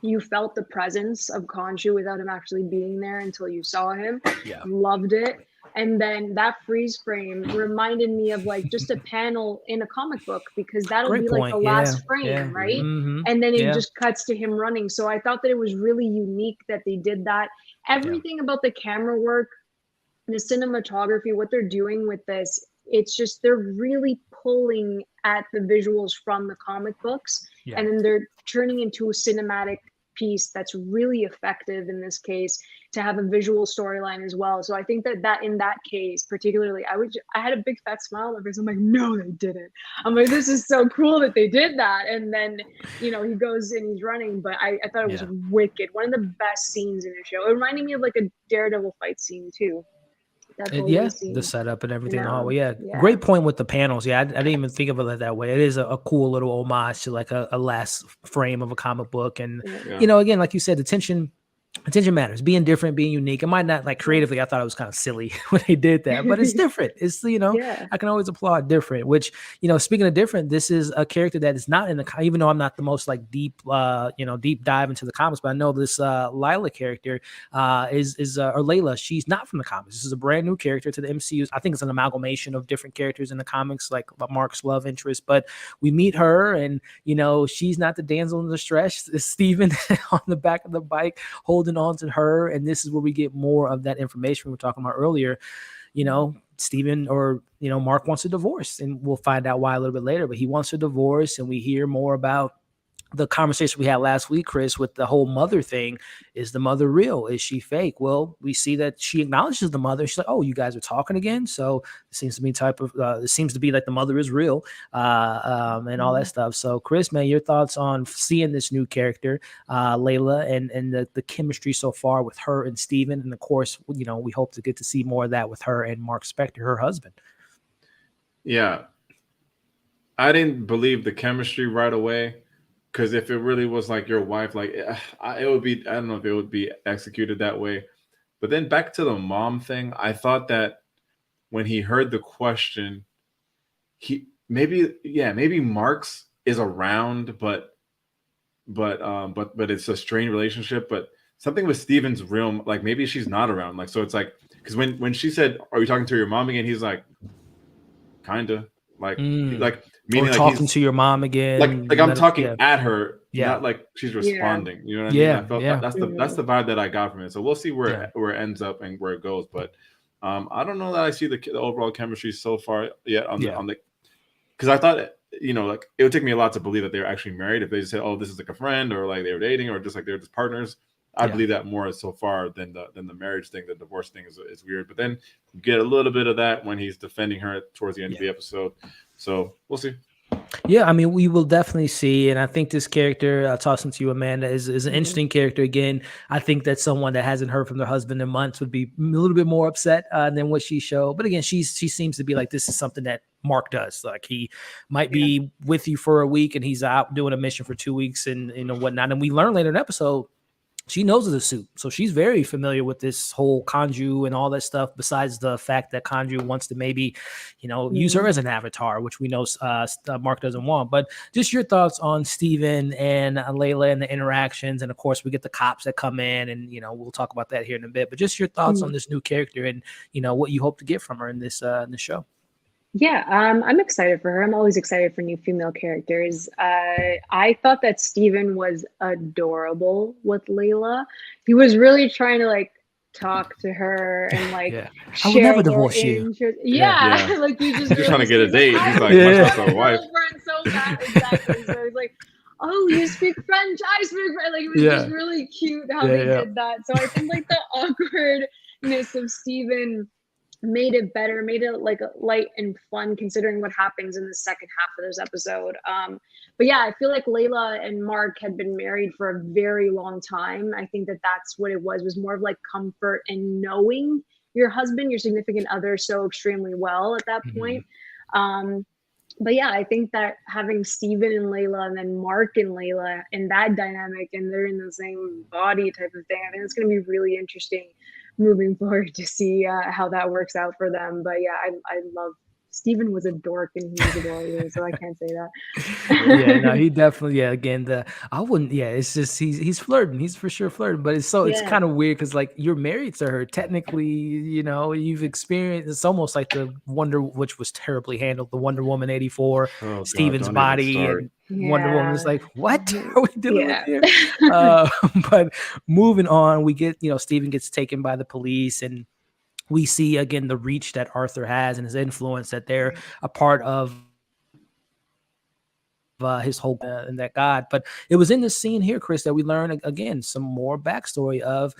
you felt the presence of Kanju without him actually being there until you saw him. Yeah. Loved it. And then that freeze frame reminded me of like just a panel in a comic book, because that'll be like the last frame, right? Mm-hmm. And then it just cuts to him running. So I thought that it was really unique that they did that. Everything about the camera work, the cinematography, what they're doing with this, it's just they're really pulling at the visuals from the comic books, and then they're turning into a cinematic piece that's really effective in this case to have a visual storyline as well. So I think that in that case particularly, I had a big fat smile on my face. I'm like, no, they didn't. I'm like, this is so cool that they did that. And then, you know, he goes and he's running, but I thought it was wicked. One of the best scenes in the show. It reminded me of like a Daredevil fight scene too. The setup and everything. Great point with the panels. I didn't even think of it that way. It is a cool little homage to like a last frame of a comic book. And you know, again, like you said, attention matters. Being different, being unique. It might not, like, creatively, I thought it was kind of silly when they did that, but it's different. It's, you know, I can always applaud different, which, you know, speaking of different, this is a character that is not in the, even though I'm not the most like deep dive into the comics, but I know this Lila character or Layla, she's not from the comics. This is a brand new character to the MCU. I think it's an amalgamation of different characters in the comics, like Mark's love interest, but we meet her and, you know, she's not the damsel in distress. It's Steven on the back of the bike holding holding on to her, and this is where we get more of that information we were talking about earlier. Steven or Mark wants a divorce, and we'll find out why a little bit later, but he wants a divorce, and we hear more about the conversation we had last week, Chris, with the whole mother thing. Is the mother real? Is she fake? Well, we see that she acknowledges the mother. She's like, "Oh, you guys are talking again." So it seems to be it seems to be like the mother is real, and all that stuff. So, Chris, man, your thoughts on seeing this new character, Layla, and the chemistry so far with her and Steven, and of course, we hope to get to see more of that with her and Mark Spector, her husband. Yeah, I didn't believe the chemistry right away. Because if it really was like your wife, like it would be, I don't know if it would be executed that way. But then back to the mom thing, I thought that when he heard the question, maybe Mark's is around, but it's a strained relationship. But something with Steven's realm, like maybe she's not around. Like, so it's like, because when she said, "Are you talking to your mom again?" He's like, "Kinda." Like meaning or talking to your mom again, like I'm talking at her, yeah, not like she's responding. You know what I mean? I felt that's the vibe that I got from it. So we'll see where it ends up and where it goes. But I don't know that I see the overall chemistry so far yet on the because I thought like it would take me a lot to believe that they were actually married. If they just said, "Oh, this is like a friend," or like they were dating, or just like they're just partners, I believe that more so far than the marriage thing. The divorce thing is weird. But then you get a little bit of that when he's defending her towards the end of the episode. So we'll see. Yeah, I mean, we will definitely see, and I think this character, tossing to you, Amanda, is an interesting character. Again, I think that someone that hasn't heard from their husband in months would be a little bit more upset than what she showed. But again, she seems to be like, this is something that Mark does. Like, he might be with you for a week, and he's out doing a mission for 2 weeks, and whatnot. And we learn later in the episode, she knows the suit. So she's very familiar with this whole Kanju and all that stuff, besides the fact that Kanju wants to maybe, use her as an avatar, which we know Mark doesn't want. But just your thoughts on Steven and Layla and the interactions. And of course, we get the cops that come in, and, we'll talk about that here in a bit. But just your thoughts on this new character and, what you hope to get from her in this show. Yeah, I'm excited for her. I'm always excited for new female characters. I thought that Steven was adorable with Layla. He was really trying to like talk to her and like I would never divorce you. Yeah. Like you just really trying to get a date. He's like, much like a wife. So bad. Exactly. So it's like, oh, you speak French, I speak French. Like it was just really cute how they did that. So I think like the awkwardness of Steven made it better, made it like light and fun considering what happens in the second half of this episode. But yeah, I feel like Layla and Mark had been married for a very long time. I think that that's what it was more of like comfort and knowing your husband, your significant other so extremely well at that point. But yeah, I think that having Steven and Layla and then Mark and Layla and that dynamic, and they're in the same body type of thing, I think it's going to be really interesting moving forward to see how that works out for them. But yeah, I love Steven was a dork and he was adorable, so I can't say that. He definitely, again, I wouldn't, it's just, he's flirting. He's for sure flirting, but it's kind of weird because like you're married to her. Technically, you've experienced, it's almost like which was terribly handled, the Wonder Woman 84, Steven's body, and Wonder Woman is like, what are we doing with here? But moving on, we get, Steven gets taken by the police, and we see again the reach that Arthur has and his influence, that they're a part of his whole and that God. But it was in this scene here, Chris, that we learn again some more backstory of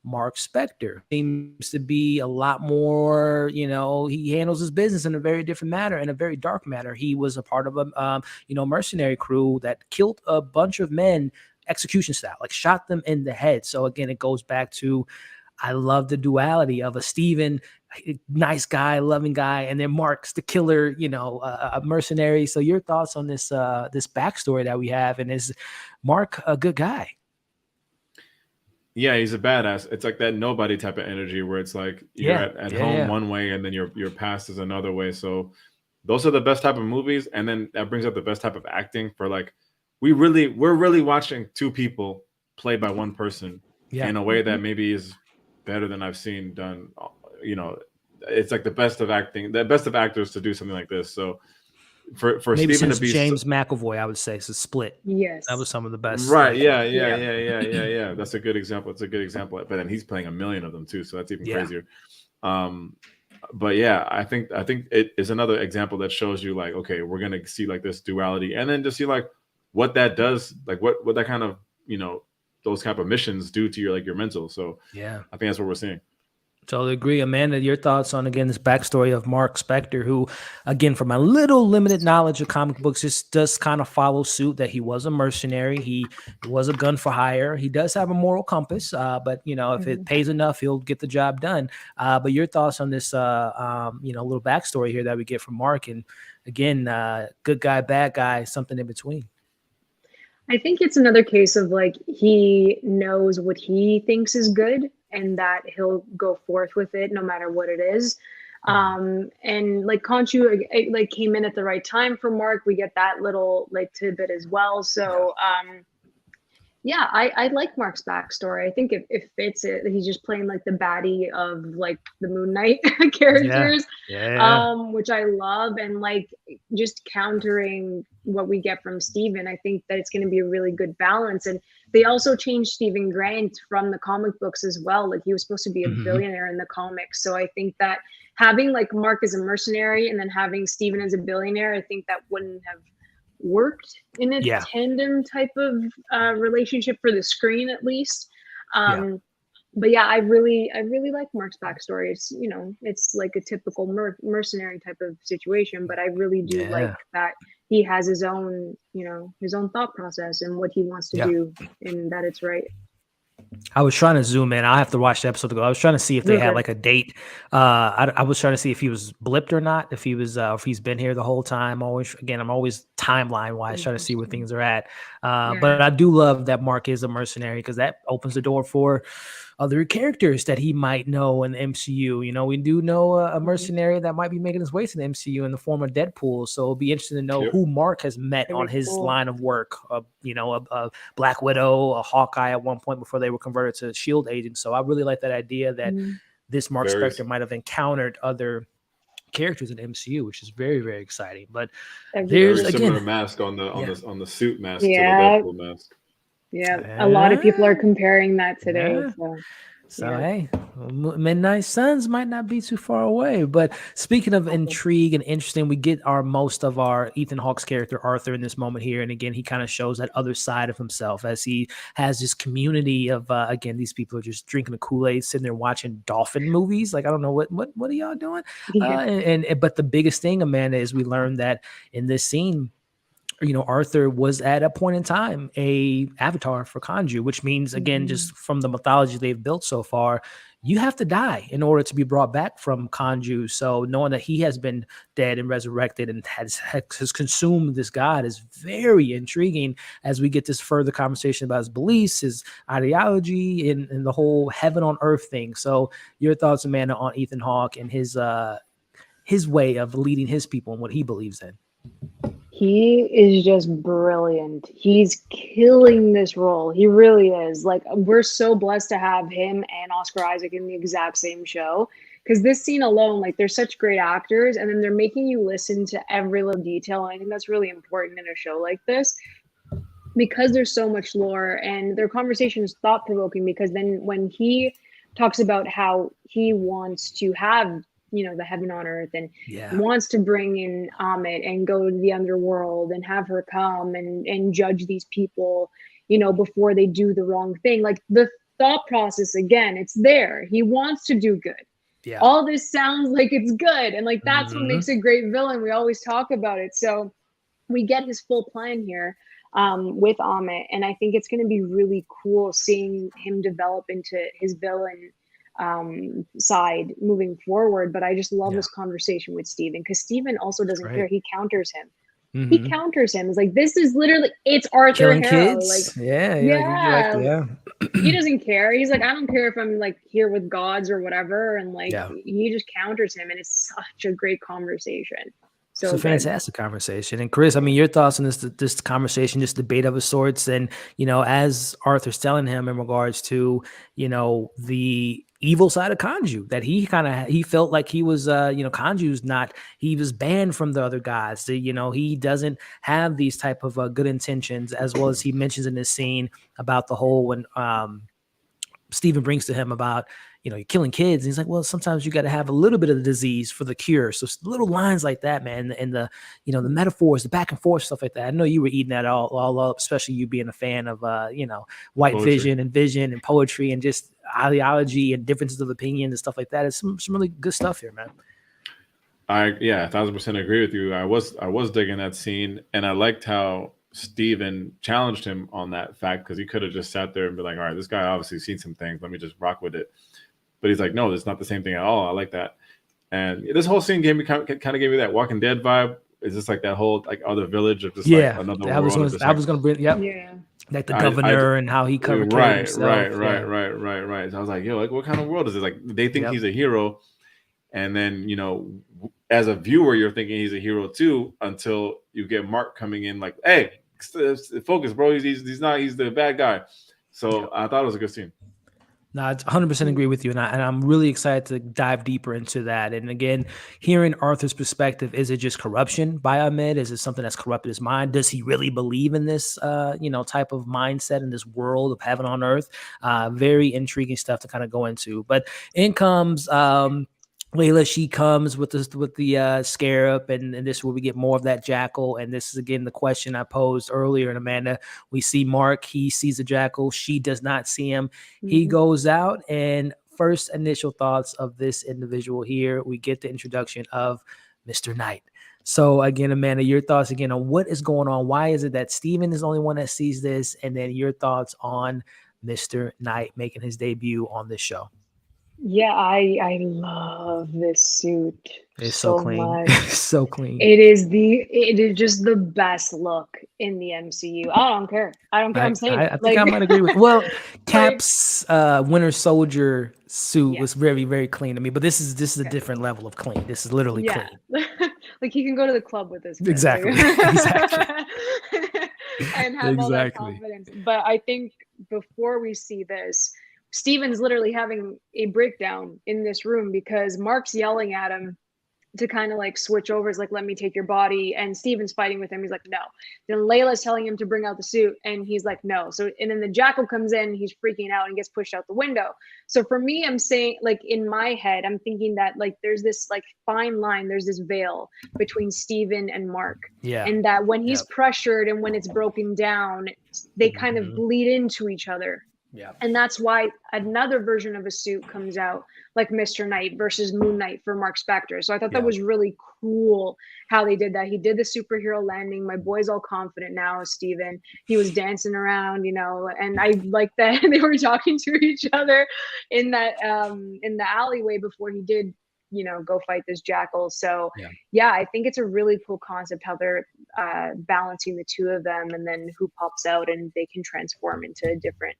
Mark Spector. Seems to be a lot more, he handles his business in a very different manner, in a very dark manner. He was a part of a mercenary crew that killed a bunch of men execution style, like shot them in the head. So again, it goes back to, I love the duality of a Steven, nice guy, loving guy, and then Mark's the killer, a mercenary. So your thoughts on this backstory that we have, and is Mark a good guy? Yeah, he's a badass. It's like that nobody type of energy where it's like you're at home one way and then your past is another way. So those are the best type of movies, and then that brings up the best type of acting for like we're really watching two people played by one person in a way that maybe is better than I've seen done. It's like the best of acting, the best of actors to do something like this. So for maybe Steven since to be James McAvoy, I would say it's a split. Yes. That was some of the best. Right. Like, Yeah. That's a good example. It's a good example. But then he's playing 1 million of them too, so that's even crazier. But yeah, I think it is another example that shows you like, okay, we're gonna see like this duality, and then to see like what that does, like what that kind of, you know, those type of missions do to your mental. So yeah, I think that's what we're seeing. Totally agree. Amanda, your thoughts on, again, this backstory of Mark Spector, who, again, from my little limited knowledge of comic books, just does kind of follow suit that he was a mercenary. He was a gun for hire. He does have a moral compass, but, you know, if it pays enough, he'll get the job done. But your thoughts on this, you know, little backstory here that we get from Mark, and, again, good guy, bad guy, something in between. I think it's another case of like he knows what he thinks is good and that he'll go forth with it no matter what it is. And like Khonshu like came in at the right time for Mark. We get that little like tidbit as well. So yeah, I like Mark's backstory. I think it fits it. He's just playing like the baddie of like the Moon Knight characters, which I love, and like just countering what we get from Steven. I think that it's going to be a really good balance. And they also changed Stephen Grant from the comic books as well. Like he was supposed to be a billionaire in the comics. So I think that having like Mark as a mercenary and then having Steven as a billionaire, I think that wouldn't have worked in a tandem type of relationship for the screen, at least. But yeah, I really like Mark's backstory. It's, you know, it's like a typical mercenary type of situation, but I really do like that he has his own, you know, his own thought process and what he wants to do, and that it's right. I was trying to zoom in. I have to watch the episode to go. I was trying to see if they had like a date. I was trying to see if he was blipped or not, if he was, if he's been here the whole time. I'm always timeline wise trying to see where things are at. But I do love that Mark is a mercenary, because that opens the door for other characters that he might know in the MCU. You know, we do know a mercenary that might be making his way to the MCU in the form of Deadpool. So it'll be interesting to know who Mark has met on his line of work. You know, a Black Widow, a Hawkeye at one point before they were converted to SHIELD agents. So I really like that idea that this Mark Spector might have encountered other characters in MCU, which is very, very exciting. But there's a similar mask on the suit mask to the Deadpool mask. Yeah, a lot of people are comparing that today. So hey, Midnight Suns might not be too far away. But speaking of intrigue and interesting, we get most of our Ethan Hawke's character Arthur in this moment here, and again, he kind of shows that other side of himself as he has this community of again, these people are just drinking the Kool-Aid, sitting there watching dolphin movies. Like, I don't know what are y'all doing? But the biggest thing, Amanda, is we learned that in this scene, you know, Arthur was at a point in time a avatar for Khonshu, which means, again, just from the mythology they've built so far, you have to die in order to be brought back from Khonshu. So knowing that he has been dead and resurrected and has consumed this god is very intriguing as we get this further conversation about his beliefs, his ideology, and the whole heaven on earth thing. So your thoughts, Amanda, on Ethan Hawke and his way of leading his people and what he believes in? He is just brilliant. He's killing this role. He really is. Like, we're so blessed to have him and Oscar Isaac in the exact same show, because this scene alone, like, they're such great actors, and then they're making you listen to every little detail. And I think that's really important in a show like this, because there's so much lore, and their conversation is thought-provoking, because then when he talks about how he wants to have, you know, the heaven on earth, and wants to bring in Amit and go to the underworld and have her come and judge these people, you know, before they do the wrong thing. Like, the thought process, again, it's there. He wants to do good. All this sounds like it's good. And like, that's what makes a great villain. We always talk about it. So we get his full plan here with Amit. And I think it's going to be really cool seeing him develop into his villain side moving forward. But I just love this conversation with Steven, because Steven also doesn't care. He counters him. He counters him. It's like, this is literally, it's Arthur killing Harrow. kids. Like, He doesn't care. He's like, I don't care if I'm like here with gods or whatever. And like, he just counters him, and it's such a great conversation. So it's a fantastic conversation. And Chris, I mean, your thoughts on this conversation, just debate of sorts, and, you know, as Arthur's telling him in regards to, you know, the evil side of Kanju, that he felt like he was Kanju's not, he was banned from the other guys. So, he doesn't have these type of good intentions, as well as he mentions in this scene about the whole when Steven brings to him about, you're killing kids. And he's like, well, sometimes you got to have a little bit of the disease for the cure. So little lines like that, man. And the metaphors, the back and forth stuff like that. I know you were eating that all up, especially you being a fan of, white poetry. vision and poetry and just ideology and differences of opinion and stuff like that. It's some really good stuff here, man. 1,000% agree with you. I was digging that scene, and I liked how Steven challenged him on that fact, because he could have just sat there and be like, all right, this guy obviously seen some things, let me just rock with it. But he's like, no, it's not the same thing at all. I like that. And this whole scene kind of gave me that Walking Dead vibe. Is this like that whole like other village of just like another world? I was gonna bring like the governor and how he covered himself. Right. So I was like, yo, like what kind of world is this? Like they think he's a hero, and then as a viewer, you're thinking he's a hero too, until you get Mark coming in like, hey, focus, bro. He's not. He's the bad guy. So I thought it was a good scene. No, I 100% agree with you, and I'm really excited to dive deeper into that. And again, hearing Arthur's perspective, is it just corruption by Ahmed? Is it something that's corrupted his mind? Does he really believe in this, type of mindset in this world of heaven on earth? Very intriguing stuff to kind of go into. But in comes Layla. She comes with the scarab, and this is where we get more of that jackal. And this is again the question I posed earlier. And Amanda, we see Mark, he sees the jackal, she does not see him. Mm-hmm. He goes out, and first initial thoughts of this individual here, we get the introduction of Mr. Knight. So again, Amanda, your thoughts again on what is going on? Why is it that Steven is the only one that sees this? And then your thoughts on Mr. Knight making his debut on this show. Yeah, I love this suit. It's so clean. Much. So clean. It is just the best look in the MCU. I don't care. I'm saying I think I might agree with. Well, Cap's Winter Soldier suit was very, very clean to me, but this is a different level of clean. This is literally clean. Like he can go to the club with this. Exactly. And have all that confidence. But I think before we see this, Steven's literally having a breakdown in this room because Mark's yelling at him to kind of like switch over. He's like, let me take your body. And Steven's fighting with him. He's like, no. Then Layla's telling him to bring out the suit. And he's like, no. So, and then the jackal comes in, he's freaking out and gets pushed out the window. So for me, I'm saying like in my head, I'm thinking that like there's this like fine line, there's this veil between Steven and Mark. Yeah. And that when he's pressured and when it's broken down, they kind of bleed into each other. Yeah. And that's why another version of a suit comes out like Mr. Knight versus Moon Knight for Mark Spector. So I thought that was really cool how they did that. He did the superhero landing. My boy's all confident now, Steven. He was dancing around, and I like that they were talking to each other in that in the alleyway before he did go fight this jackal. So I think it's a really cool concept how they're balancing the two of them, and then who pops out and they can transform into a different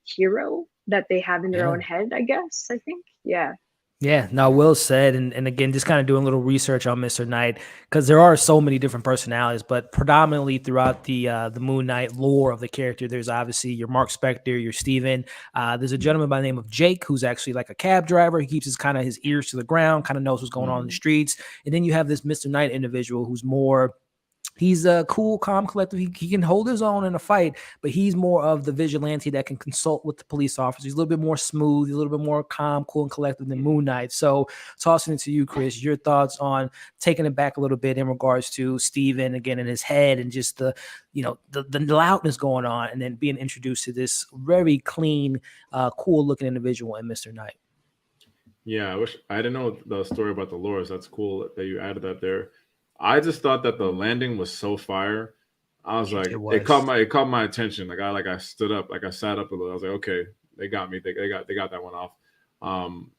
hero that they have in their own head, I guess. I think. Yeah, no, well said. And again, just kind of doing a little research on Mr. Knight, because there are so many different personalities, but predominantly throughout the Moon Knight lore of the character, there's obviously your Mark Spector, your Steven. There's a gentleman by the name of Jake, who's actually like a cab driver. He keeps his ears to the ground, kind of knows what's going on in the streets. And then you have this Mr. Knight individual who's more, he's a cool, calm, collective. He can hold his own in a fight, but he's more of the vigilante that can consult with the police officers. He's a little bit more smooth, he's a little bit more calm, cool, and collective than Moon Knight. So tossing it to you, Chris, your thoughts on taking it back a little bit in regards to Steven, again, in his head, and just the loudness going on, and then being introduced to this very clean, cool looking individual in Mr. Knight. Yeah, I didn't know the story about the lore. So that's cool that you added that there. I just thought that the landing was so fire. I was like, it caught my attention. I stood up, I sat up a little. I was like, okay, they got me. They got that one off.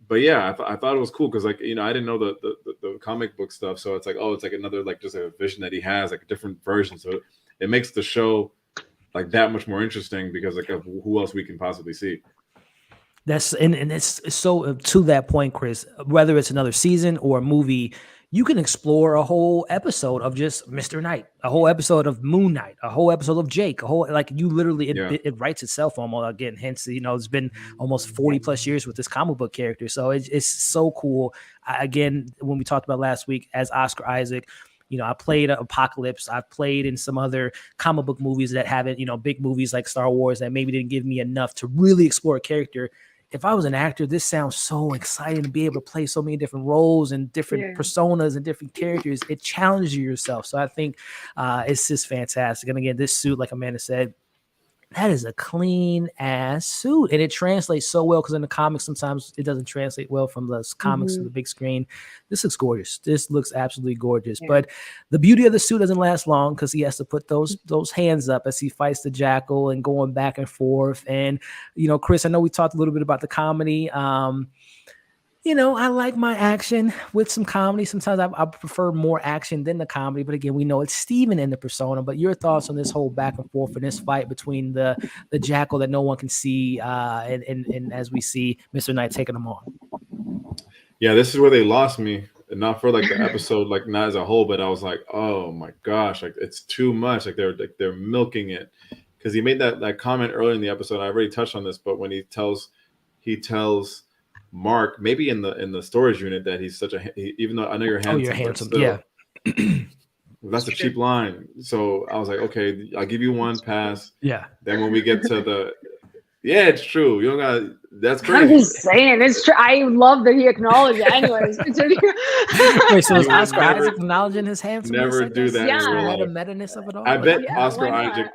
But yeah, I thought it was cool because I didn't know the comic book stuff. So it's like, oh, it's like another just a vision that he has, like a different version. So it makes the show like that much more interesting because like of who else we can possibly see. And it's so to that point, Chris, whether it's another season or a movie, you can explore a whole episode of just Mr. Knight, a whole episode of Moon Knight, a whole episode of Jake, a whole, like, you literally, it writes itself almost again. Hence, it's been almost 40 plus years with this comic book character. So it's so cool. Again, when we talked about last week as Oscar Isaac, I played Apocalypse. I've played in some other comic book movies that haven't, big movies like Star Wars that maybe didn't give me enough to really explore a character. If I was an actor, this sounds so exciting to be able to play so many different roles and different personas and different characters. It challenges yourself. So I think it's just fantastic. And again, this suit, like Amanda said, that is a clean ass suit, and it translates so well, because in the comics sometimes it doesn't translate well from the comics to the big screen. This looks gorgeous. This looks absolutely gorgeous. But the beauty of the suit doesn't last long, because he has to put those hands up as he fights the Jackal and going back and forth. And Chris, I know we talked a little bit about the comedy. I like my action with some comedy. Sometimes I prefer more action than the comedy. But again, we know it's Steven in the persona. But your thoughts on this whole back and forth and this fight between the Jackal that no one can see, and as we see Mr. Knight taking them on. Yeah, this is where they lost me. Not for like the episode, like not as a whole, but I was like, oh my gosh, like it's too much. Like they're milking it, because he made that comment earlier in the episode. I already touched on this, but when he tells Mark, maybe in the storage unit, that he's even though I know you're handsome, you're handsome, still, that's a cheap line. So I was like, okay, I'll give you one pass. Yeah. Then when we get to it's true. You don't got. That's crazy. I'm just saying, it's true. I love that he acknowledged it. Anyways, wait, so is Oscar Isaac acknowledging his handsomeness? Never do that. Yeah. The meta-ness of it all. I bet Oscar Isaac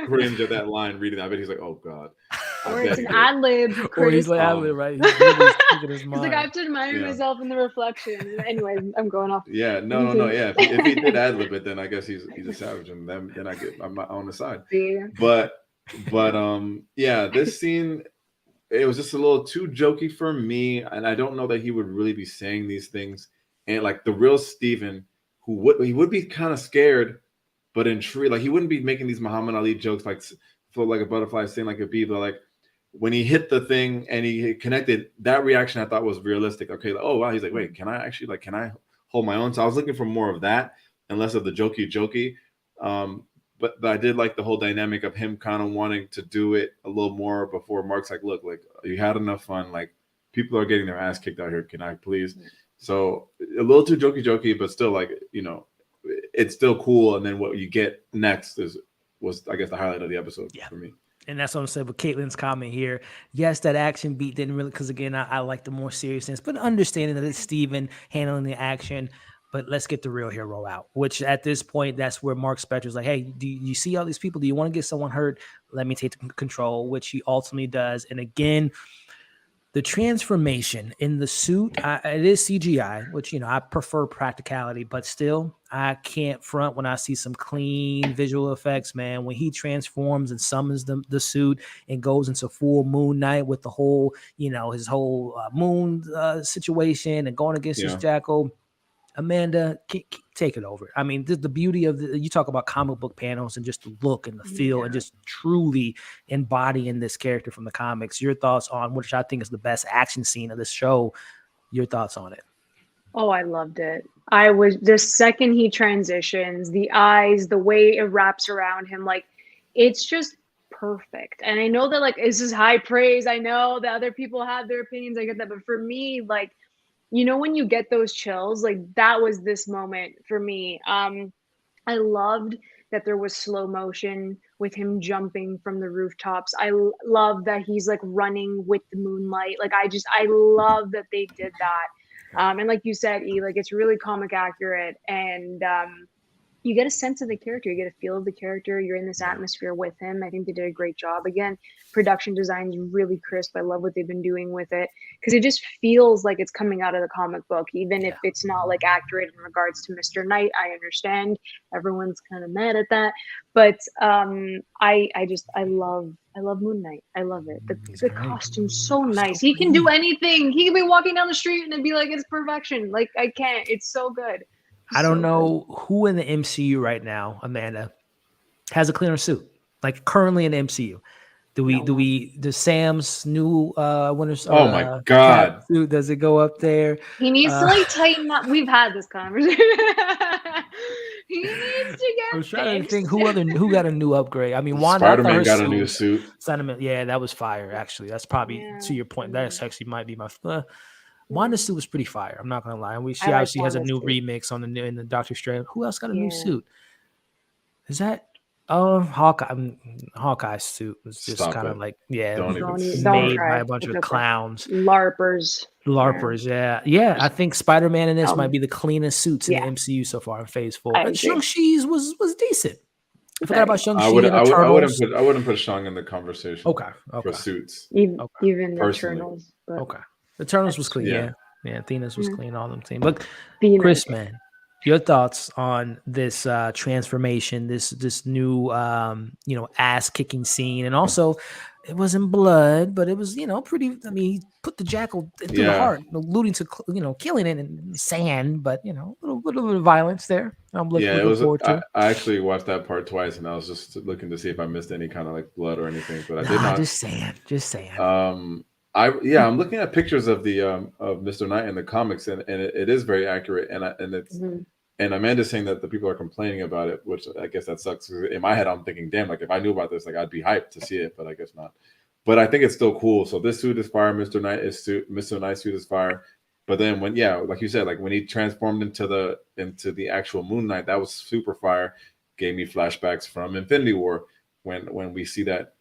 cringed at that line reading. I bet he's like, oh god. Or it's an ad lib. Or he's like ad lib, right? He's like, I have to admire myself in the reflection. Anyway, I'm going off. Yeah, no. Yeah, if he did ad lib it, then I guess he's a savage, and then I'm on the side. Yeah. But this scene, it was just a little too jokey for me, and I don't know that he would really be saying these things. And like the real Steven, he would be kind of scared, but intrigued. Like he wouldn't be making these Muhammad Ali jokes like float like a butterfly, sting like a bee. But like when he hit the thing and he connected, that reaction I thought was realistic. Okay, like, oh wow, he's like, wait, can I hold my own? So I was looking for more of that and less of the jokey. But I did like the whole dynamic of him kind of wanting to do it a little more before Mark's like, look, like you had enough fun. Like people are getting their ass kicked out here. Can I please? So a little too jokey, but still like, it's still cool. And then what you get next was I guess the highlight of the episode for me. And that's what I'm saying with Caitlin's comment here. Yes, that action beat didn't really, because again, I like the more seriousness, but understanding that it's Steven handling the action. But let's get the real hero out, which at this point, that's where Mark Spector's like, hey, do you see all these people? Do you want to get someone hurt? Let me take control, which he ultimately does. And again, the transformation in the suit, it is CGI, which, I prefer practicality, but still, I can't front when I see some clean visual effects, man. When he transforms and summons the suit and goes into full Moon Knight with the whole, his whole moon situation and going against his Jackal. Amanda, take it over. I mean, the beauty of you talk about comic book panels and just the look and the feel and just truly embodying this character from the comics. Your thoughts on which I think is the best action scene of this show. Your thoughts on it? Oh, I loved it. I was the second he transitions, the eyes, the way it wraps around him, like it's just perfect. And I know that like this is high praise. I know that other people have their opinions. I get that, but for me, like, when you get those chills, like that was this moment for me. I loved that there was slow motion with him jumping from the rooftops. I love that he's like running with the moonlight. Like I love that they did that. And like you said, like it's really comic accurate, and you get a sense of the character, you get a feel of the character, you're in this atmosphere with him. I think they did a great job. Again, production design is really crisp. I love what they've been doing with it, because it just feels like it's coming out of the comic book, even if it's not like accurate in regards to Mr. Knight. I understand everyone's kind of mad at that, but I love Moon Knight. I love it. The costume's so nice. He can do anything. He can be walking down the street and it'd be like it's perfection. Like I can't. It's so good. I don't know who in the MCU right now, Amanda, has a cleaner suit, like currently in the MCU. Does Sam's new winter Oh my God. Cap suit, does it go up there? He needs to like tighten up. We've had this conversation. He needs to I'm get trying to think fixed. who got a new upgrade. I mean, Wanda, I thought Spider-Man her got a new suit. Sentiment, yeah, that was fire. Actually, that's probably to your point. That actually might be my. Wanda's suit was pretty fire. I'm not gonna lie. And she obviously has a new remix on in the Doctor Strange. Who else got a new suit? Is that Hawkeye's suit was just kind of like made by a bunch of clowns. LARPers, yeah. I think Spider-Man in this might be the cleanest suits in the MCU so far in Phase 4. And Shang-Chi's was decent. I forgot about Shang-Chi. I wouldn't put Shang in the conversation. Okay. For suits, even Eternals. But... Okay, Eternals was clean. Yeah. Athena's was clean. All them team. But Phoenix. Chris, man, your thoughts on this transformation, this new ass kicking scene, and also it wasn't blood, but it was pretty. I mean, he put the jackal through the heart, alluding to killing it in sand, but a little bit of violence there. I'm looking forward to. I actually watched that part twice, and I was just looking to see if I missed any kind of like blood or anything, but I did not. Just saying. I'm looking at pictures of the of Mr. Knight in the comics, and it is very accurate, and it's. And Amanda's saying that the people are complaining about it, which I guess that sucks. In my head, I'm thinking, damn, like if I knew about this, like I'd be hyped to see it, but I guess not. But I think it's still cool. So this suit is fire. Mr. Knight's suit is fire. But then like you said, like when he transformed into the actual Moon Knight, that was super fire. Gave me flashbacks from Infinity War when we see that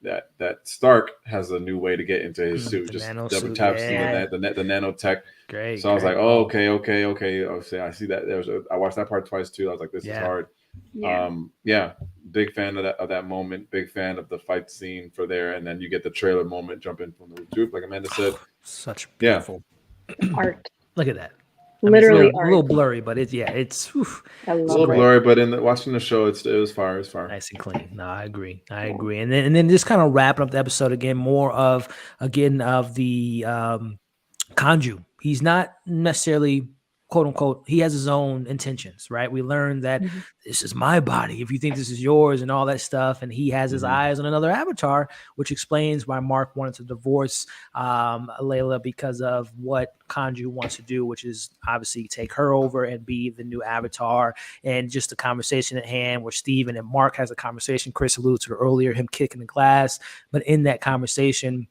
Stark has a new way to get into his suit, just double taps the nanotech. Great. So I was like, oh, okay. I see that. I watched that part twice too. I was like, this is hard. Big fan of that moment. Big fan of the fight scene for there, and then you get the trailer moment jumping from the roof, like Amanda said. Such beautiful art. Look at that. Literally, a little blurry, but it's a little blurry, but watching the show, it was fire. It's fire. Nice and clean. No, I agree. And then just kind of wrapping up the episode again, more of the Kanju. He's not necessarily quote unquote, he has his own intentions, right? We learned that this is my body, if you think this is yours, and all that stuff. And he has his eyes on another avatar, which explains why Mark wanted to divorce Layla, because of what Kanju wants to do, which is obviously take her over and be the new avatar. And just the conversation at hand where Steven and Mark has a conversation, Chris alluded to earlier, him kicking the glass. But in that conversation,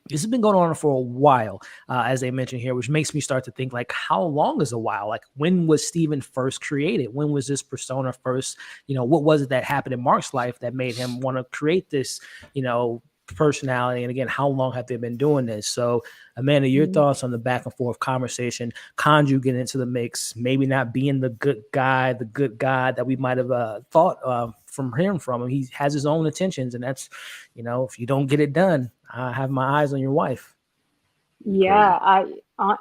this has been going on for a while, as they mentioned here, which makes me start to think, like, how long is a while? Like, when was Steven first created? When was this persona first? What was it that happened in Mark's life that made him want to create this, personality? And again, how long have they been doing this? So, Amanda, your thoughts on the back and forth conversation, Kanju getting into the mix, maybe not being the good guy that we might have thought from hearing from him. He has his own intentions, and that's, if you don't get it done, I have my eyes on your wife. Yeah,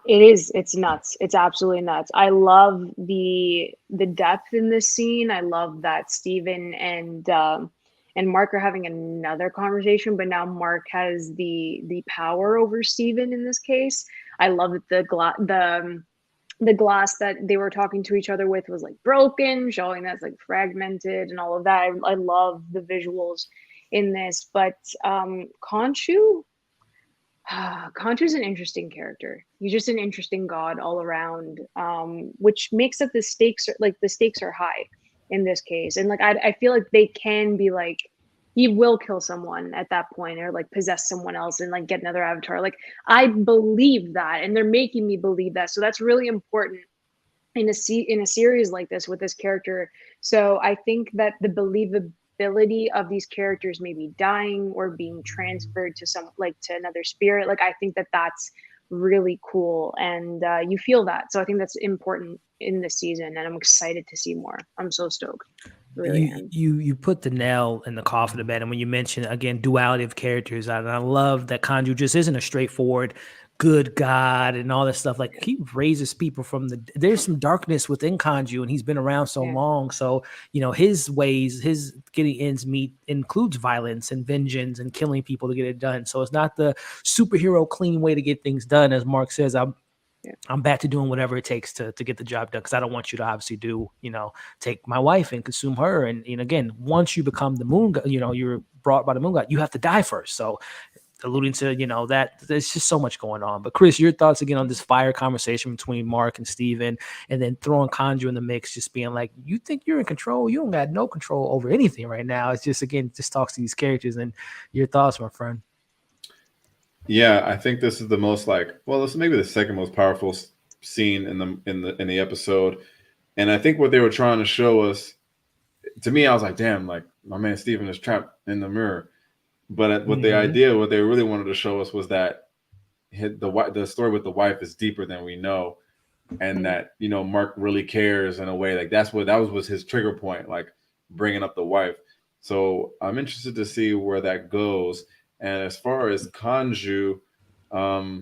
it's nuts. It's absolutely nuts. I love the depth in this scene. I love that Steven and Mark are having another conversation, but now Mark has the power over Steven in this case. I love that the glass that they were talking to each other with was like broken, showing that's like fragmented and all of that. I love the visuals in this, but Khonshu's an interesting character. He's just an interesting god all around, which makes it the stakes are high in this case. And like I feel like they can be like, he will kill someone at that point, or like possess someone else and like get another avatar. Like, I believe that, and they're making me believe that. So that's really important in a series like this with this character. So I think that the believability of these characters maybe dying or being transferred to to another spirit, like I think that that's really cool, and you feel that. So I think that's important in this season, and I'm excited to see more. I'm so stoked. Really, you put the nail in the coffin of that. And when you mention again duality of characters, and I love that Kanju just isn't a straightforward good god and all that stuff. Like, he raises people from there's some darkness within Kanju, and he's been around so long. So, his ways, his getting ends meet includes violence and vengeance and killing people to get it done. So it's not the superhero clean way to get things done. As Mark says, I'm back to doing whatever it takes to get the job done, because I don't want you to obviously take my wife and consume her. And again, once you become the moon god, you're brought by the moon god, you have to die first. So alluding to, that there's just so much going on. But Chris, your thoughts again on this fire conversation between Mark and Steven, and then throwing Kanju in the mix, just being like, you think you're in control? You don't got no control over anything right now. It's just, again, just talks to these characters. And your thoughts, my friend. Yeah, I think this is the most this is maybe the second most powerful scene in the episode. And I think what they were trying to show us, to me, I was like, damn, like my man Steven is trapped in the mirror. But what the idea, what they really wanted to show us was that the story with the wife is deeper than we know, and that Mark really cares in a way. Like that was his trigger point, like bringing up the wife. So I'm interested to see where that goes. And as far as Kanju, I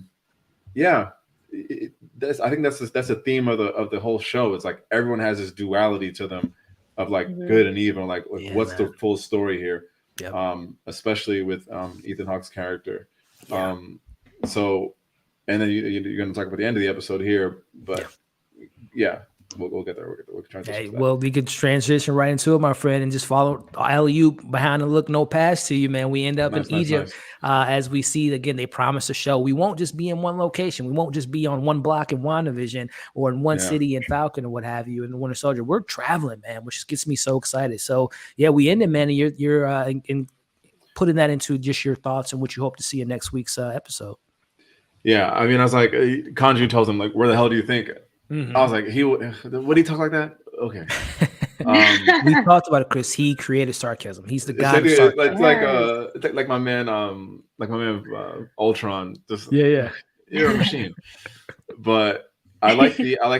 think that's a theme of the whole show. It's like everyone has this duality to them of like good and evil. Like what's the full story here? Yep. Especially with Ethan Hawke's character. Yeah. So, and then you're going to talk about the end of the episode here, but we'll get there. We'll transition. Well, we could transition right into it, my friend, and just follow alley-oop behind the look, no pass to you, man. We end up in Egypt. As we see, again, they promise a show. We won't just be in one location. We won't just be on one block in WandaVision or in one city in Falcon or what have you, in the Winter Soldier. We're traveling, man, which gets me so excited. So, we ended, man, and you're in putting that into just your thoughts and what you hope to see in next week's episode. Yeah, I mean, I was like, Kanju tells him, like, where the hell do you think? I was like, would he talk like that? Okay. We talked about it, Chris. He created sarcasm. He's the guy. Like my man, Ultron. Just, you're a machine. But I like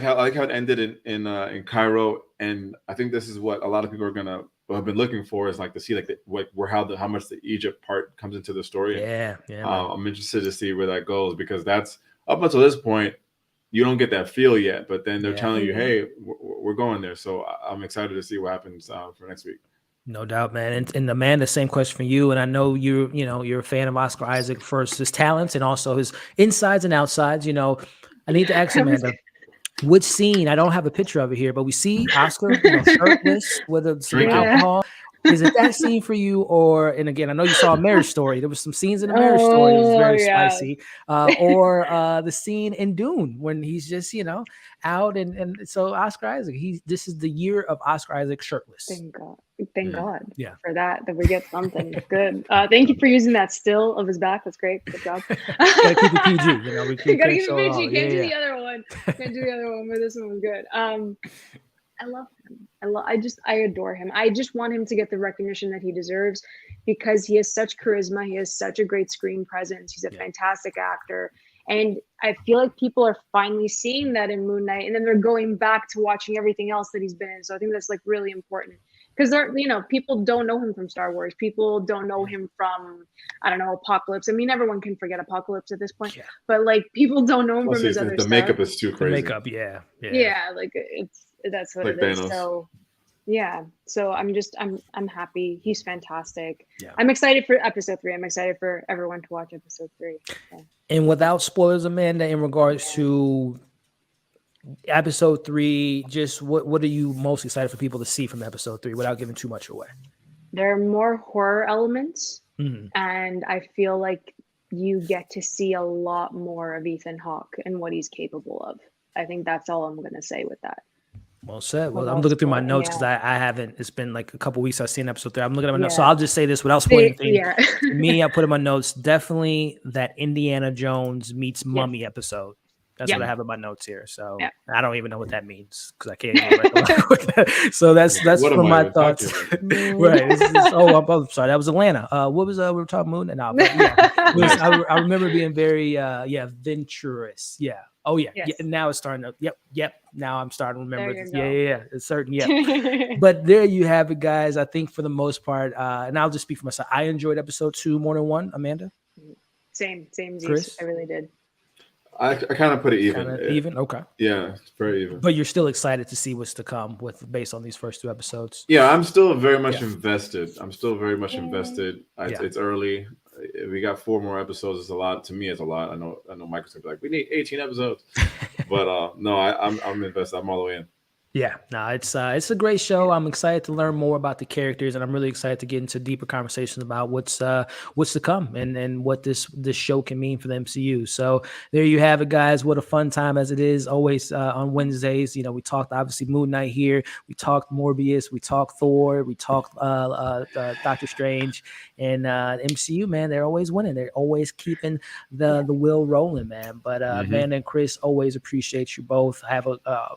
how it ended in Cairo, and I think this is what a lot of people have been looking for, is like to see how much the Egypt part comes into the story. I'm interested to see where that goes, because that's up until this point you don't get that feel yet, but then they're telling you, hey, we're going there. So I'm excited to see what happens for next week. No doubt, man. And Amanda, same question for you. And I know you're a fan of Oscar Isaac for his talents and also his insides and outsides. I need to ask Amanda, which scene? I don't have a picture of it here, but we see Oscar shirtless with some alcohol. Is it that scene for you, or, and again, I know you saw a Marriage Story. There was some scenes in a Marriage Story that was very spicy, or the scene in Dune when he's just out, and so Oscar Isaac. This is the year of Oscar Isaac shirtless. Thank God for that we get something good. Thank you for using that still of his back. That's great. Good job. Gotta keep it PG. We keep gotta keep it PG. Can't do the other one. Can't do the other one, but this one was good. I love him. I adore him. I just want him to get the recognition that he deserves, because he has such charisma. He has such a great screen presence. He's a fantastic actor. And I feel like people are finally seeing that in Moon Knight, and then they're going back to watching everything else that he's been in. So I think that's like really important, because people don't know him from Star Wars. People don't know him from, I don't know, Apocalypse. I mean, everyone can forget Apocalypse at this point, but like people don't know him from his other stuff. The makeup is too crazy. The makeup, like that's what like it is. Thanos. So I'm happy. He's fantastic. I'm excited for episode 3. I'm excited for everyone to watch episode 3. And without spoilers, Amanda, in regards to episode 3, just what are you most excited for people to see from episode 3 without giving too much away? There are more horror elements, and I feel like you get to see a lot more of Ethan Hawke and what he's capable of. I think that's all I'm going to say with that. Well said. Well, I'm looking through my notes because I haven't. It's been like a couple weeks I've seen episode 3. I'm looking at my notes, so I'll just say this without spoiling things. Me, I put in my notes definitely that Indiana Jones meets Mummy episode. That's what I have in my notes here. So I don't even know what that means because I can't even recollect. So that's from my thoughts. Right. I'm sorry. That was Atlanta. What was we were talking Moon? No, but I remember being very venturous. Yeah. Oh yeah. Yes. Yeah. Now it's starting to. Yep. Now I'm starting to remember this. Yeah. It's certain. Yeah. But there you have it, guys. I think for the most part, and I'll just speak for myself. I enjoyed episode 2 more than 1. Amanda. Same. Chris? I really did. I kind of put it even. Even? Okay. Yeah, it's very even. But you're still excited to see what's to come based on these first 2 episodes. Yeah, I'm still very much invested. It's early. we got 4 more episodes. It's a lot. To me, it's a lot. I know Microsoft be like, we need 18 episodes. But no, I'm invested. I'm all the way in. Yeah, no, it's a great show. I'm excited to learn more about the characters, and I'm really excited to get into deeper conversations about what's to come and what this show can mean for the MCU. So there you have it, guys. What a fun time as it is always on Wednesdays. We talked obviously Moon Knight here. We talked Morbius. We talked Thor. We talked Doctor Strange, and MCU. Man, they're always winning. They're always keeping the wheel rolling, man. But Amanda and Chris, always appreciate you both. I have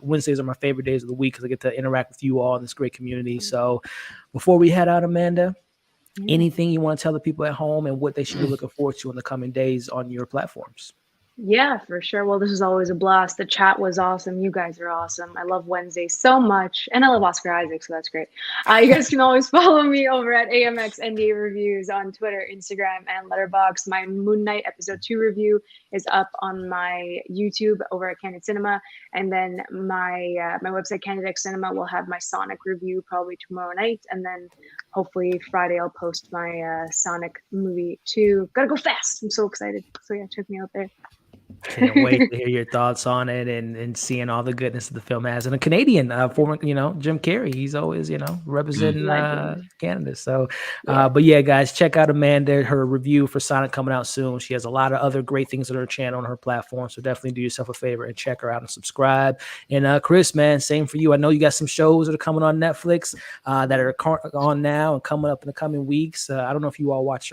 Wednesdays are my favorite days of the week because I get to interact with you all in this great community. So before we head out, Amanda, anything you want to tell the people at home and what they should be looking forward to in the coming days on your platforms? Yeah, for sure. Well, this was always a blast. The chat was awesome. You guys are awesome. I love Wednesday so much. And I love Oscar Isaac, so that's great. You guys can always follow me over at AMX NDA Reviews on Twitter, Instagram, and Letterboxd. My Moon Knight Episode 2 review is up on my YouTube over at Candid Cinema. And then my website, Candid Cinema, will have my Sonic review probably tomorrow night. And then hopefully Friday I'll post my Sonic movie 2. Gotta go fast. I'm so excited. So yeah, check me out there. Can't wait to hear your thoughts on it and seeing all the goodness that the film has. And a Canadian, former, Jim Carrey, he's always, representing Canada. So, but yeah, guys, check out Amanda, her review for Sonic coming out soon. She has a lot of other great things on her channel, on her platform. So definitely do yourself a favor and check her out and subscribe. And Chris, man, same for you. I know you got some shows that are coming on Netflix that are on now and coming up in the coming weeks. I don't know if you all watch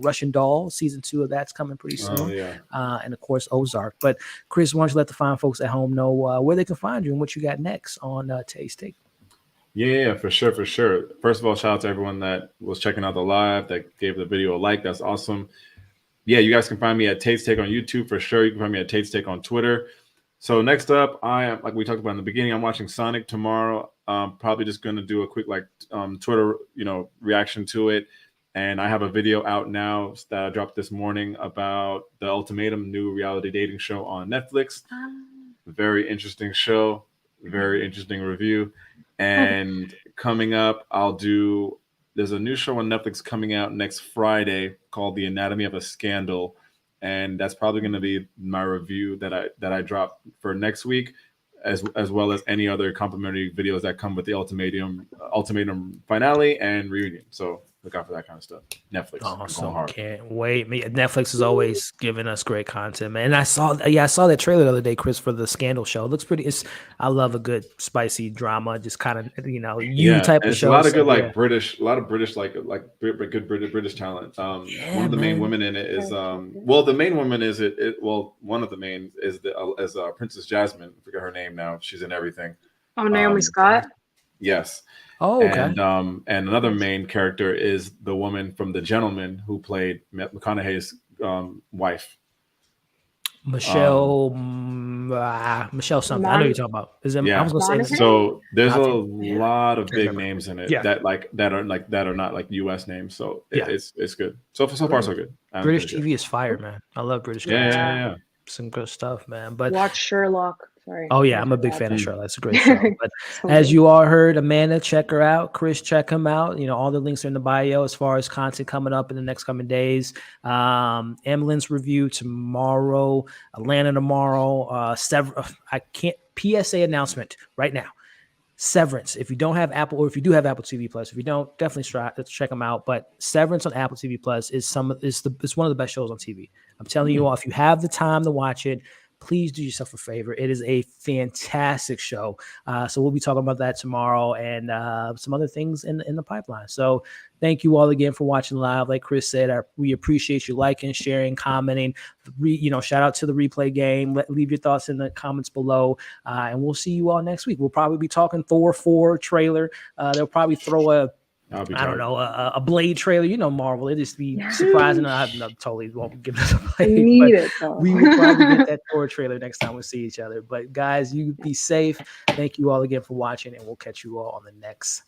Russian Doll. Season 2 of that's coming pretty soon. And of course, Ozark. But Chris, why don't you let the fine folks at home know where they can find you and what you got next on Tait? Yeah, for sure. First of all, shout out to everyone that was checking out the live, that gave the video a like. That's awesome. Yeah, you guys can find me at Tait's Take on YouTube for sure. You can find me at Tait's Take on Twitter. So next up, I am, like we talked about in the beginning, I'm watching Sonic tomorrow. Probably just going to do a quick Twitter reaction to it. And I have a video out now that I dropped this morning about The Ultimatum, new reality dating show on Netflix. Very interesting show, very interesting review. And coming up, there's a new show on Netflix coming out next Friday called The Anatomy of a Scandal. And that's probably going to be my review that I drop for next week, as well as any other complimentary videos that come with the Ultimatum finale and reunion. So look out for that kind of stuff. Netflix. Awesome. Can't wait. Netflix is always giving us great content, man. And I saw that trailer the other day, Chris, for the Scandal show. It looks pretty. I love a good spicy drama, just kind of type of show. A lot of good British, a lot of British good British talent. One of the main women in it is the main woman is one of the main is Princess Jasmine. I forget her name now. She's in everything. Oh, Naomi Scott. Yes. Oh, okay. And another main character is the woman from The Gentleman who played McConaughey's wife. Michelle something. I know you're talking about. Is it? Yeah. I was gonna say. So there's a lot of big names in it that are not like U.S. names. So it's good. So far so good. British TV is fire, man. I love British TV. Yeah. Some good stuff, man. But watch Sherlock. Sorry. Oh yeah, I'm a big fan of Sherlock. It's a great show. But as you all heard, Amanda, check her out. Chris, check him out. All the links are in the bio as far as content coming up in the next coming days. Emily's review tomorrow, Atlanta tomorrow. PSA announcement right now. Severance. If you don't have Apple, or if you do have Apple TV Plus, if you don't, definitely check them out. But Severance on Apple TV Plus is one of the best shows on TV. I'm telling you all, if you have the time to watch it, please do yourself a favor. It is a fantastic show. So we'll be talking about that tomorrow and some other things in the pipeline. So thank you all again for watching live. Like Chris said, we appreciate you liking, sharing, commenting. Shout out to the replay game. Leave your thoughts in the comments below. And we'll see you all next week. We'll probably be talking Thor 4 trailer. They'll probably throw a Blade trailer. Marvel. It just be surprising. I totally won't give it away. We will probably get that Thor trailer next time we see each other. But guys, you be safe. Thank you all again for watching, and we'll catch you all on the next